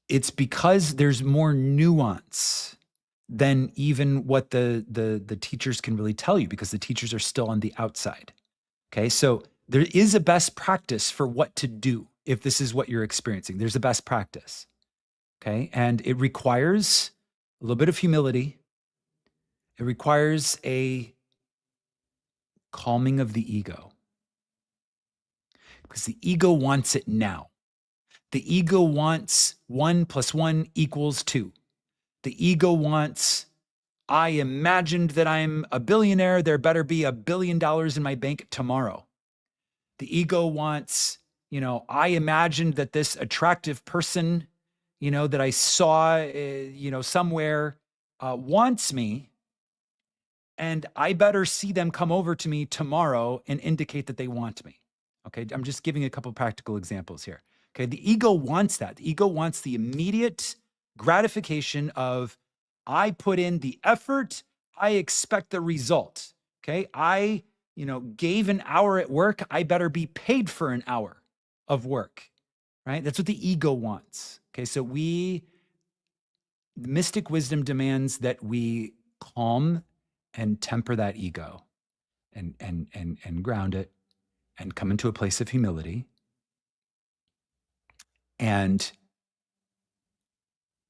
it's because there's more nuance than even what the teachers can really tell you, because the teachers are still on the outside. Okay, so there is a best practice for what to do if this is what you're experiencing. There's a best practice. Okay, and it requires a little bit of humility. It requires a calming of the ego, because the ego wants it now. The ego wants 1 + 1 = 2. The ego wants, I imagined that I'm a billionaire. There better be $1 billion in my bank tomorrow. The ego wants, I imagined that this attractive person, that I saw, somewhere wants me. And I better see them come over to me tomorrow and indicate that they want me. Okay, I'm just giving a couple of practical examples here. Okay, the ego wants that. The ego wants the immediate gratification of, I put in the effort, I expect the result. Okay, I, gave an hour at work, I better be paid for an hour of work, right? That's what the ego wants. Okay, so mystic wisdom demands that we calm and temper that ego and ground it and come into a place of humility. And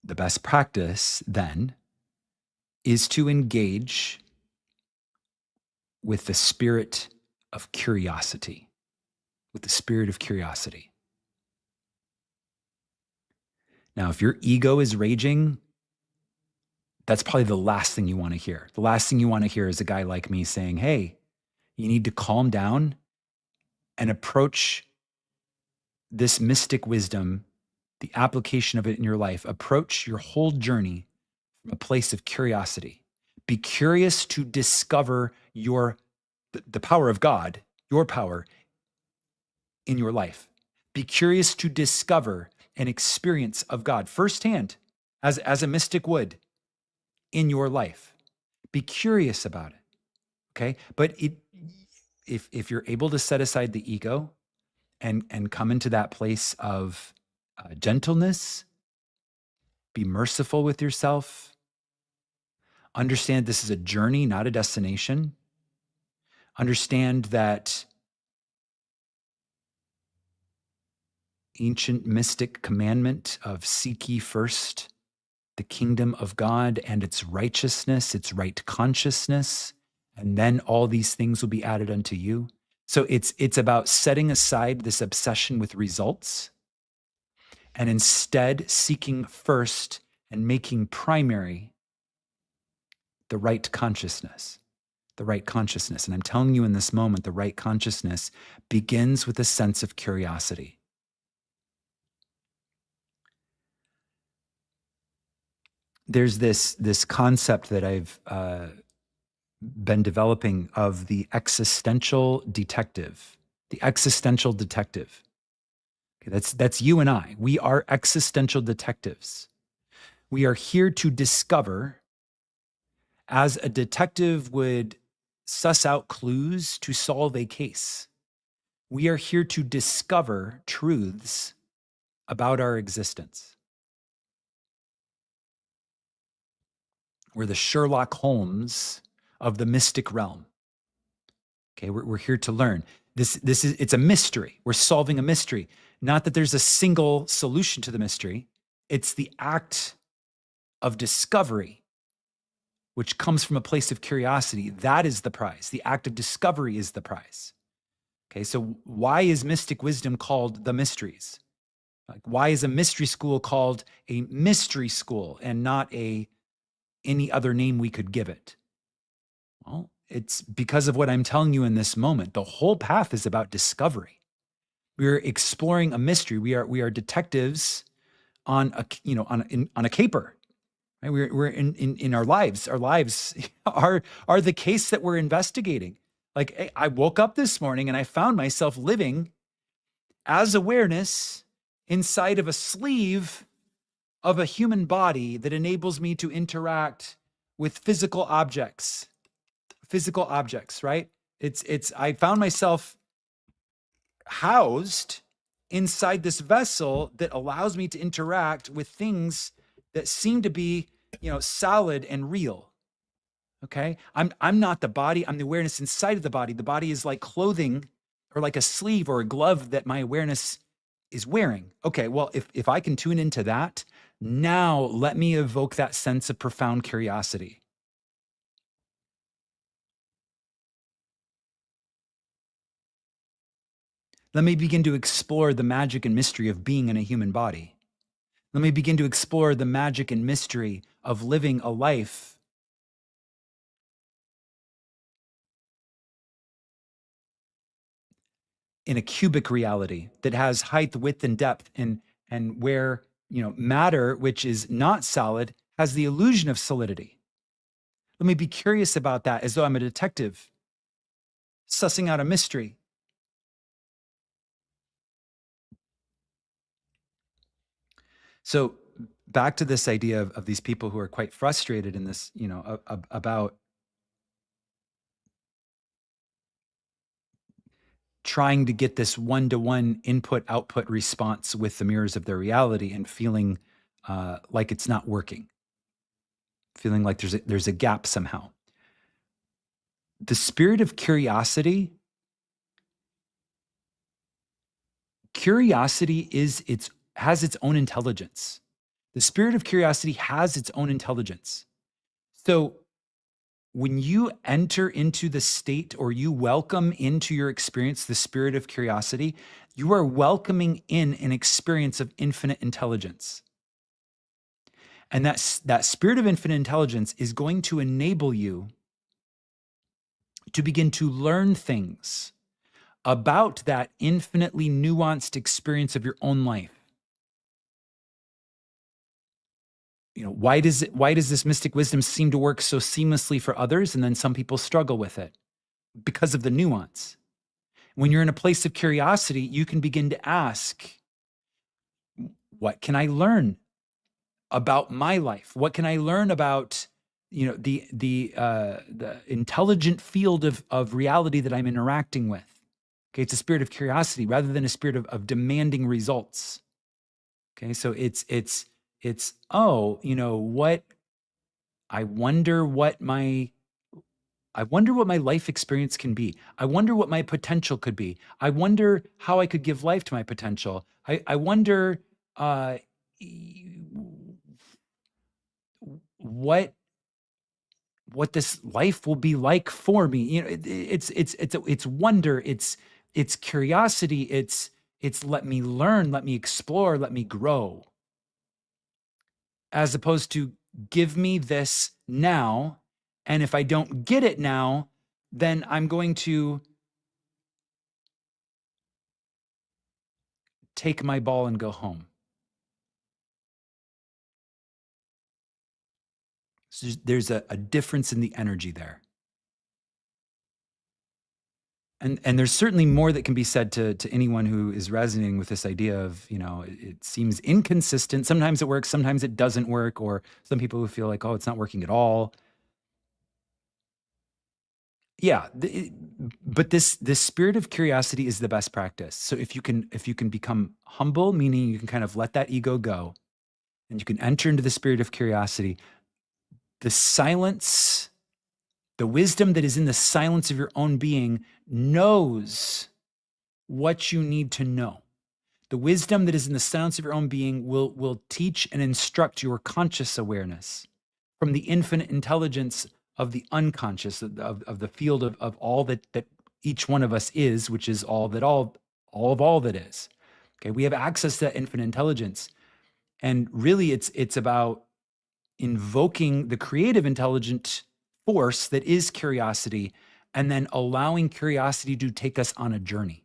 the best practice then is to engage with the spirit of curiosity, with the spirit of curiosity. Now, if your ego is raging, that's probably the last thing you want to hear. The last thing you want to hear is a guy like me saying, hey, you need to calm down and approach this mystic wisdom, the application of it in your life. Approach your whole journey from a place of curiosity. Be curious to discover the power of God, your power in your life. Be curious to discover an experience of God firsthand as a mystic would in your life. Be curious about it. Okay. But if you're able to set aside the ego and come into that place of gentleness, be merciful with yourself, understand this is a journey, not a destination. Understand that ancient mystic commandment of seek ye first the kingdom of God and its righteousness, its right consciousness, and then all these things will be added unto you. So it's about setting aside this obsession with results and instead seeking first and making primary the right consciousness. The right consciousness. And I'm telling you in this moment, the right consciousness begins with a sense of curiosity. There's this concept that I've been developing of the existential detective. The existential detective. Okay, that's you and I. We are existential detectives. We are here to discover, as a detective would suss out clues to solve a case. We are here to discover truths about our existence. We're the Sherlock Holmes of the mystic realm. Okay, we're here to learn. It's a mystery. We're solving a mystery. Not that there's a single solution to the mystery. It's the act of discovery, which comes from a place of curiosity. That is the prize. The act of discovery is the prize. Okay, so why is mystic wisdom called the mysteries? Like, why is a mystery school called a mystery school and not any other name we could give it? Well, it's because of what I'm telling you in this moment. The whole path is about discovery. We're exploring a mystery. We are detectives on a caper. Right? We're in our lives. Our lives are the case that we're investigating. Like, I woke up this morning and I found myself living as awareness inside of a sleeve of a human body that enables me to interact with physical objects, right? I found myself housed inside this vessel that allows me to interact with things that seem to be, solid and real. Okay. I'm not the body. I'm the awareness inside of the body. The body is like clothing or like a sleeve or a glove that my awareness is wearing. Okay. Well, if I can tune into that, now let me evoke that sense of profound curiosity. Let me begin to explore the magic and mystery of being in a human body. Let me begin to explore the magic and mystery of living a life in a cubic reality that has height, width, and depth, and where matter, which is not solid, has the illusion of solidity. Let me be curious about that as though I'm a detective sussing out a mystery. So back to this idea of these people who are quite frustrated in this, about trying to get this one-to-one input-output response with the mirrors of their reality and feeling like it's not working, feeling like there's a gap somehow. The spirit of curiosity has its own intelligence. The spirit of curiosity has its own intelligence. So when you enter into the state or you welcome into your experience the spirit of curiosity, you are welcoming in an experience of infinite intelligence. And that spirit of infinite intelligence is going to enable you to begin to learn things about that infinitely nuanced experience of your own life. Why does this mystic wisdom seem to work so seamlessly for others and then some people struggle with it? Because of the nuance. When you're in a place of curiosity, you can begin to ask, what can I learn about my life? What can I learn about the intelligent field of reality that I'm interacting with. Okay, it's a spirit of curiosity rather than a spirit of demanding results. Okay, so it's oh, what I wonder what my I wonder what my life experience can be. I wonder what my potential could be. I wonder how I could give life to my potential. I wonder uh, what this life will be like for me. It's wonder. It's curiosity. It's let me learn, let me explore, let me grow, as opposed to give me this now, and if I don't get it now, then I'm going to take my ball and go home. So there's a difference in the energy there. And there's certainly more that can be said to anyone who is resonating with this idea of, it seems inconsistent. Sometimes it works, sometimes it doesn't work, or some people who feel like, oh, it's not working at all. Yeah, but this spirit of curiosity is the best practice. So if you can become humble, meaning you can kind of let that ego go, and you can enter into the spirit of curiosity, the silence, the wisdom that is in the silence of your own being knows what you need to know. The wisdom that is in the silence of your own being will teach and instruct your conscious awareness from the infinite intelligence of the unconscious, of the field of all that each one of us is, which is all that is. Okay, we have access to that infinite intelligence. And really it's about invoking the creative intelligent force that is curiosity, and then allowing curiosity to take us on a journey.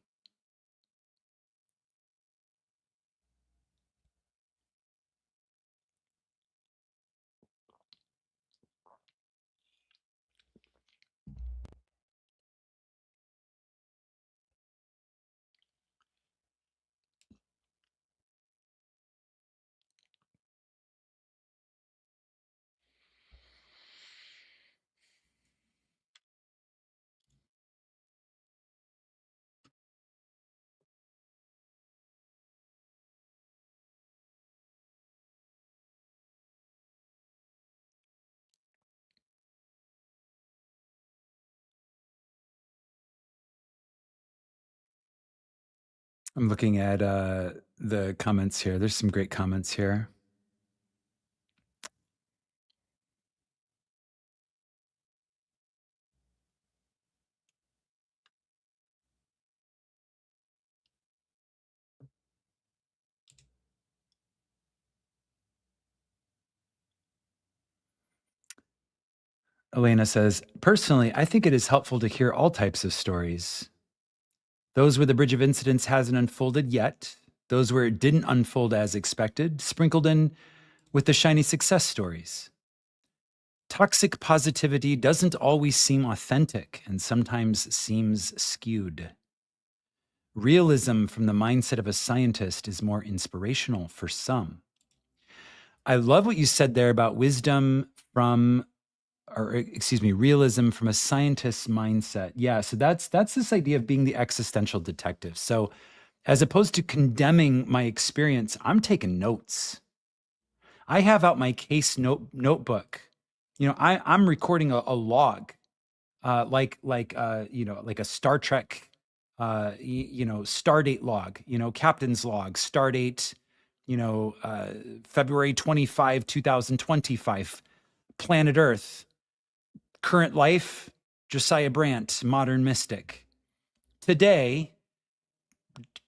I'm looking at the comments here. There's some great comments here. Elena says, personally, I think it is helpful to hear all types of stories. Those where the bridge of incidents hasn't unfolded yet, those where it didn't unfold as expected, sprinkled in with the shiny success stories. Toxic positivity doesn't always seem authentic and sometimes seems skewed. Realism from the mindset of a scientist is more inspirational for some. I love what you said there about wisdom from, or excuse me, realism from a scientist's mindset. Yeah, so that's this idea of being the existential detective. So as opposed to condemning my experience, I'm taking notes. I have out my case notebook. I'm recording a log, like a Star Trek, stardate log, captain's log, stardate, February 25, 2025, planet Earth, current life, Josiah Brandt, modern mystic. Today,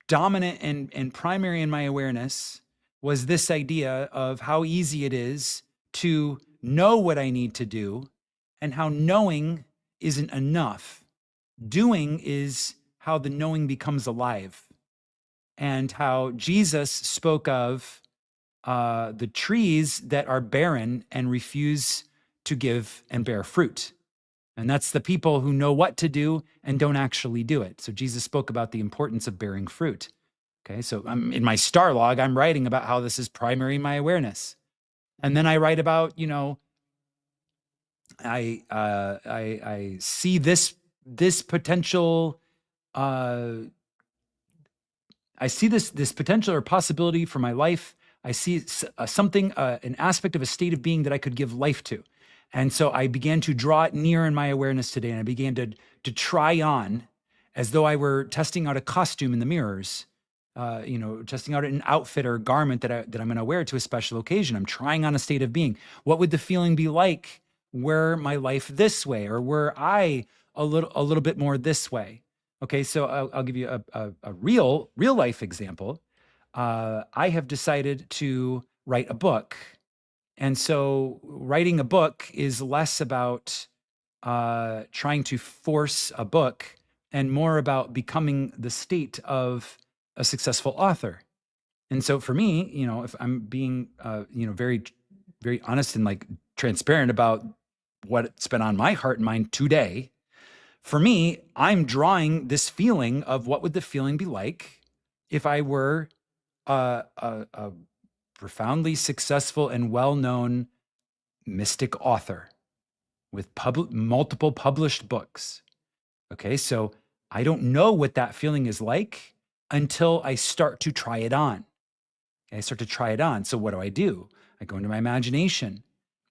dominant and primary in my awareness was this idea of how easy it is to know what I need to do, and how knowing isn't enough. Doing is how the knowing becomes alive, and how Jesus spoke of the trees that are barren and refuse to give and bear fruit. And that's the people who know what to do and don't actually do it. So Jesus spoke about the importance of bearing fruit. Okay, so I'm in my star log, I'm writing about how this is primary in my awareness. And then I write about, I see this potential. Uh, I see this potential or possibility for my life. I see something, an aspect of a state of being that I could give life to. And so I began to draw it near in my awareness today, and I began to try on, as though I were testing out a costume in the mirrors, testing out an outfit or garment that I'm going to wear to a special occasion. I'm trying on a state of being. What would the feeling be like were my life this way, or were I a little bit more this way? Okay, so I'll give you a real life example. I have decided to write a book, and so writing a book is less about trying to force a book and more about becoming the state of a successful author. And so for me, if I'm being very very honest and like transparent about what's been on my heart and mind today, for me, I'm drawing this feeling of what would the feeling be like if I were a profoundly successful and well-known mystic author with multiple published books. Okay, so I don't know what that feeling is like until I start to try it on. Okay, I start to try it on. So what do? I go into my imagination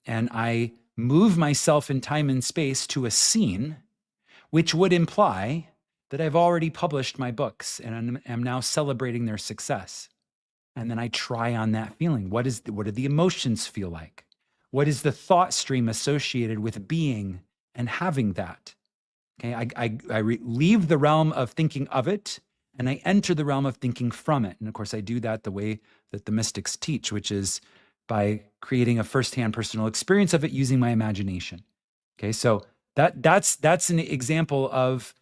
and I move myself in time and space to a scene which would imply that I've already published my books and am now celebrating their success. And then I try on that feeling. What do the emotions feel like? What is the thought stream associated with being and having that? Okay, I leave the realm of thinking of it and I enter the realm of thinking from it. And of course, I do that the way that the mystics teach, which is by creating a firsthand personal experience of it using my imagination. Okay, so that's an example of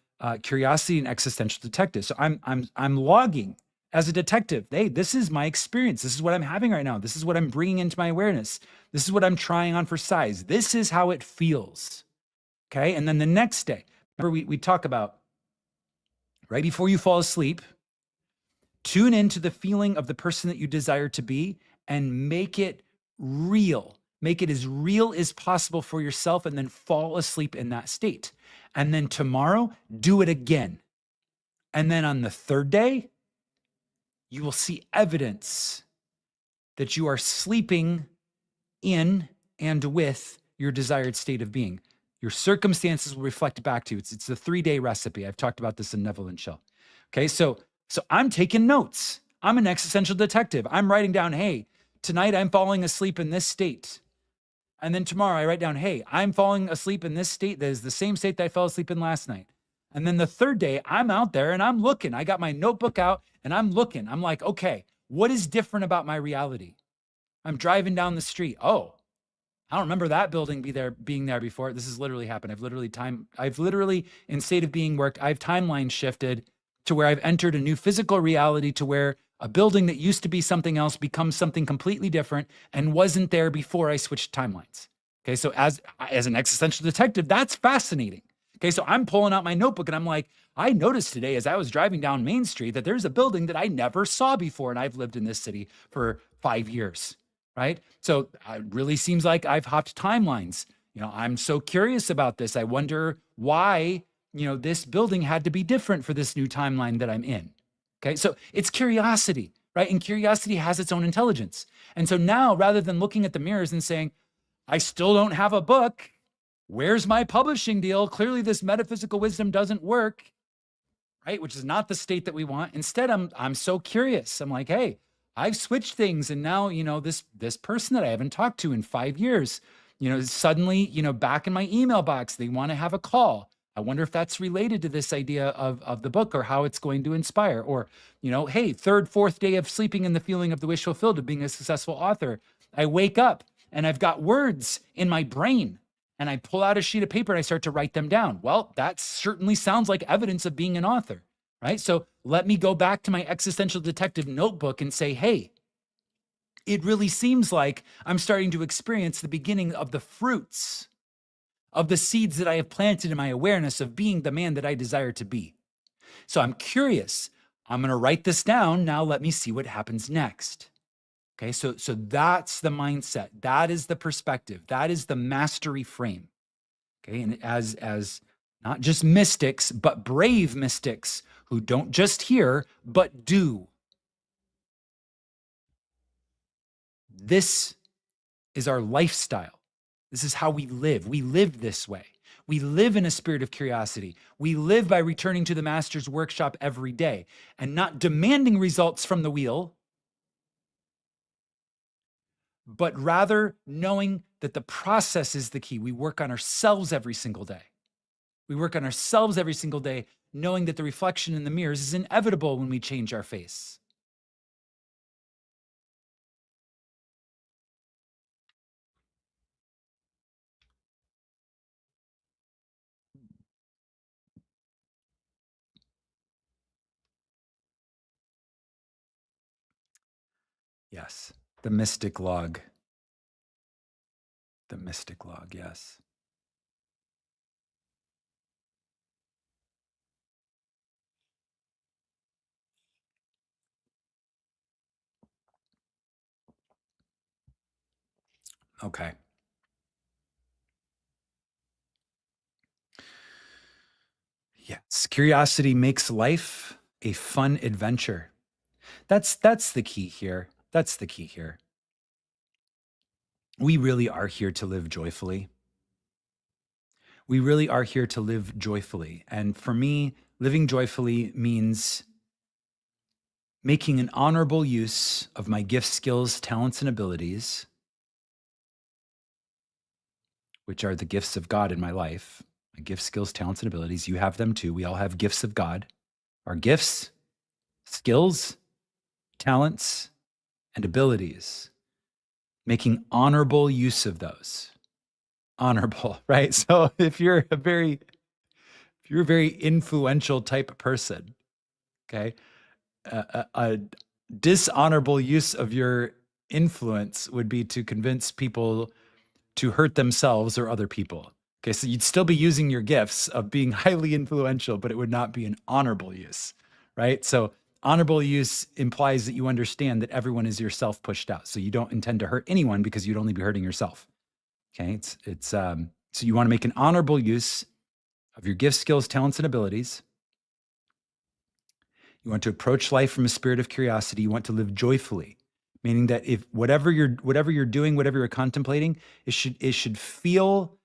curiosity and existential detective. So I'm logging as a detective. Hey, this is my experience. This is what I'm having right now. This is what I'm bringing into my awareness. This is what I'm trying on for size. This is how it feels. Okay, and then the next day, remember we talk about right before you fall asleep, tune into the feeling of the person that you desire to be and make it real. Make it as real as possible for yourself and then fall asleep in that state. And then tomorrow, do it again. And then on the third day, you will see evidence that you are sleeping in and with your desired state of being. Your circumstances will reflect back to you. It's the 3-day recipe. I've talked about this in Neville and Shell. Okay, so I'm taking notes. I'm an existential detective. I'm writing down, hey, tonight I'm falling asleep in this state. And then tomorrow I write down, hey, I'm falling asleep in this state that is the same state that I fell asleep in last night. And then the third day, I'm out there and I'm looking. I got my notebook out and I'm looking. I'm like, okay, what is different about my reality? I'm driving down the street. Oh, I don't remember that building being there before. This has literally happened. I've literally in state of being work, I've timeline shifted to where I've entered a new physical reality to where a building that used to be something else becomes something completely different and wasn't there before I switched timelines. Okay, so as an existential detective, that's fascinating. Okay, so I'm pulling out my notebook and I'm like, I noticed today as I was driving down Main Street that there's a building that I never saw before, and I've lived in this city for 5 years, right? So it really seems like I've hopped timelines. I'm so curious about this. I wonder why, this building had to be different for this new timeline that I'm in. Okay, so it's curiosity, right? And curiosity has its own intelligence. And so now, rather than looking at the mirrors and saying, I still don't have a book, where's my publishing deal? Clearly this metaphysical wisdom doesn't work, right? Which is not the state that we want. Instead, I'm so curious. I'm like, hey, I've switched things, and now, this person that I haven't talked to in 5 years, is suddenly, back in my email box. They want to have a call. I wonder if that's related to this idea of the book or how it's going to inspire. Or, hey, third, fourth day of sleeping in the feeling of the wish fulfilled of being a successful author. I wake up and I've got words in my brain and I pull out a sheet of paper and I start to write them down. Well, that certainly sounds like evidence of being an author, right? So let me go back to my existential detective notebook and say, hey, it really seems like I'm starting to experience the beginning of the fruits of the seeds that I have planted in my awareness of being the man that I desire to be. So I'm curious. I'm going to write this down. Now let me see what happens next. Okay, so that's the mindset. That is the perspective. That is the mastery frame. Okay. And as not just mystics, but brave mystics who don't just hear, but do. This is our lifestyle. This is how we live. We live this way. We live in a spirit of curiosity. We live by returning to the master's workshop every day and not demanding results from the wheel, but rather knowing that the process is the key. We work on ourselves every single day. We work on ourselves every single day, knowing that the reflection in the mirrors is inevitable when we change our face. Yes. The mystic log. The mystic log, yes. Okay. Yes. Curiosity makes life a fun adventure. That's the key here. That's the key here. We really are here to live joyfully. We really are here to live joyfully. And for me, living joyfully means making an honorable use of my gifts, skills, talents, and abilities, which are the gifts of God in my life. My gifts, skills, talents, and abilities. You have them too. We all have gifts of God. Our gifts, skills, talents, and abilities. Making honorable use of those. Honorable, right? So if you're a very influential type of person, okay, a dishonorable use of your influence would be to convince people to hurt themselves or other people. Okay, so you'd still be using your gifts of being highly influential, but it would not be an honorable use, right? So honorable use implies that you understand that everyone is yourself pushed out. So you don't intend to hurt anyone because you'd only be hurting yourself. Okay, so you want to make an honorable use of your gifts, skills, talents, and abilities. You want to approach life from a spirit of curiosity. You want to live joyfully, meaning that if whatever you're doing, whatever you're contemplating, it should feel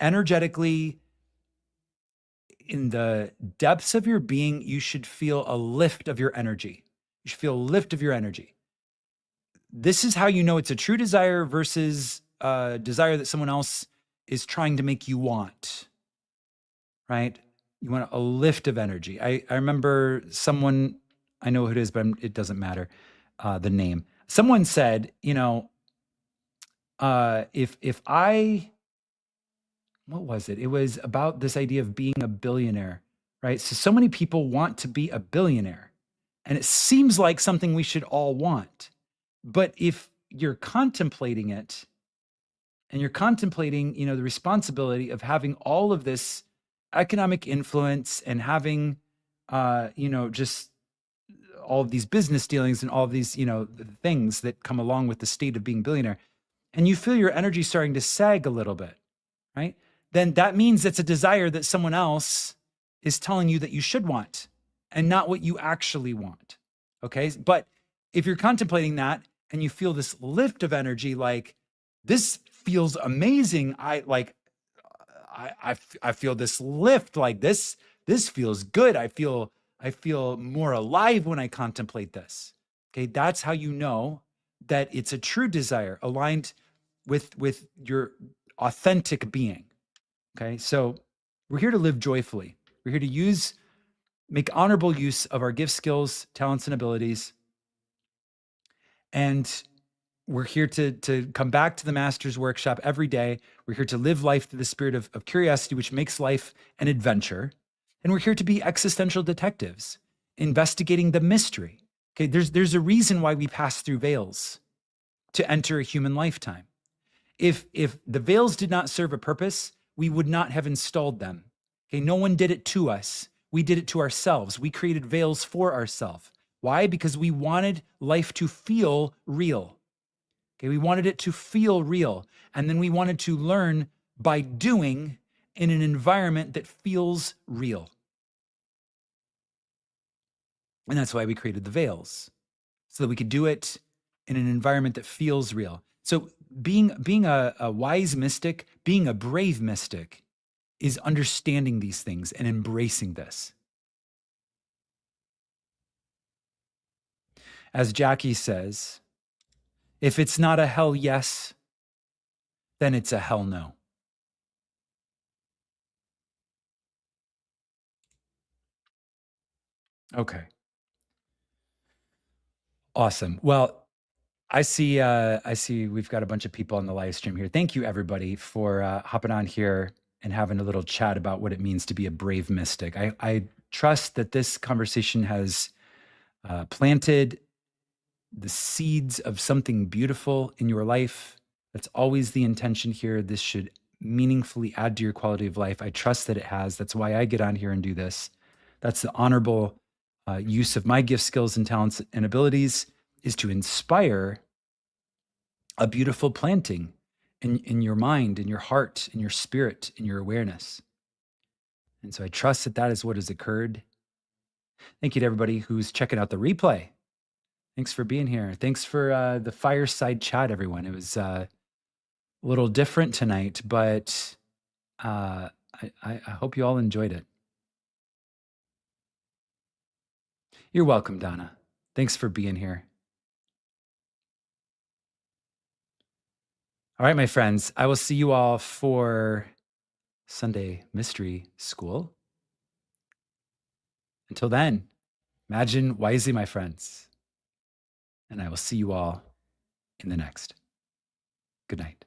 energetically in the depths of your being. You should feel a lift of your energy. You should feel a lift of your energy. This is how you know it's a true desire versus a desire that someone else is trying to make you want, right? You want a lift of energy. I remember someone, I know who it is, but it doesn't matter, the name. Someone said, if I, what was it? It was about this idea of being a billionaire, right? So many people want to be a billionaire, and it seems like something we should all want. But if you're contemplating it, and you're contemplating, the responsibility of having all of this economic influence and having, just all of these business dealings and all of these, things that come along with the state of being a billionaire, and you feel your energy starting to sag a little bit, right? Then that means it's a desire that someone else is telling you that you should want and not what you actually want. Okay. But if you're contemplating that and you feel this lift of energy, like this feels amazing. I feel this lift, like this feels good. I feel more alive when I contemplate this. Okay. That's how you know that it's a true desire aligned with your authentic being. Okay. So we're here to live joyfully. We're here to make honorable use of our gifts, skills, talents, and abilities. And we're here to come back to the master's workshop every day. We're here to live life through the spirit of curiosity, which makes life an adventure. And we're here to be existential detectives, investigating the mystery. Okay. There's a reason why we pass through veils to enter a human lifetime. If the veils did not serve a purpose, we would not have installed them. Okay, no one did it to us. We did it to ourselves. We created veils for ourselves. Why? Because we wanted life to feel real. Okay, we wanted it to feel real. And then we wanted to learn by doing in an environment that feels real. And that's why we created the veils, so that we could do it in an environment that feels real. So being a wise mystic, being a brave mystic is understanding these things and embracing this. As Jackie says, if it's not a hell yes, then it's a hell no. Okay. Awesome. Well, I see we've got a bunch of people on the live stream here. Thank you everybody for hopping on here and having a little chat about what it means to be a brave mystic. I trust that this conversation has planted the seeds of something beautiful in your life. That's always the intention here. This should meaningfully add to your quality of life. I trust that it has. That's why I get on here and do this. That's the honorable use of my gifts, skills, and talents and abilities, is to inspire a beautiful planting in your mind, in your heart, in your spirit, in your awareness. And so I trust that that is what has occurred. Thank you to everybody who's checking out the replay. Thanks for being here. Thanks for the fireside chat, everyone. It was a little different tonight, but I hope you all enjoyed it. You're welcome, Donna. Thanks for being here. All right, my friends, I will see you all for Sunday Mystery School. Until then, imagine wisely, my friends, and I will see you all in the next. Good night.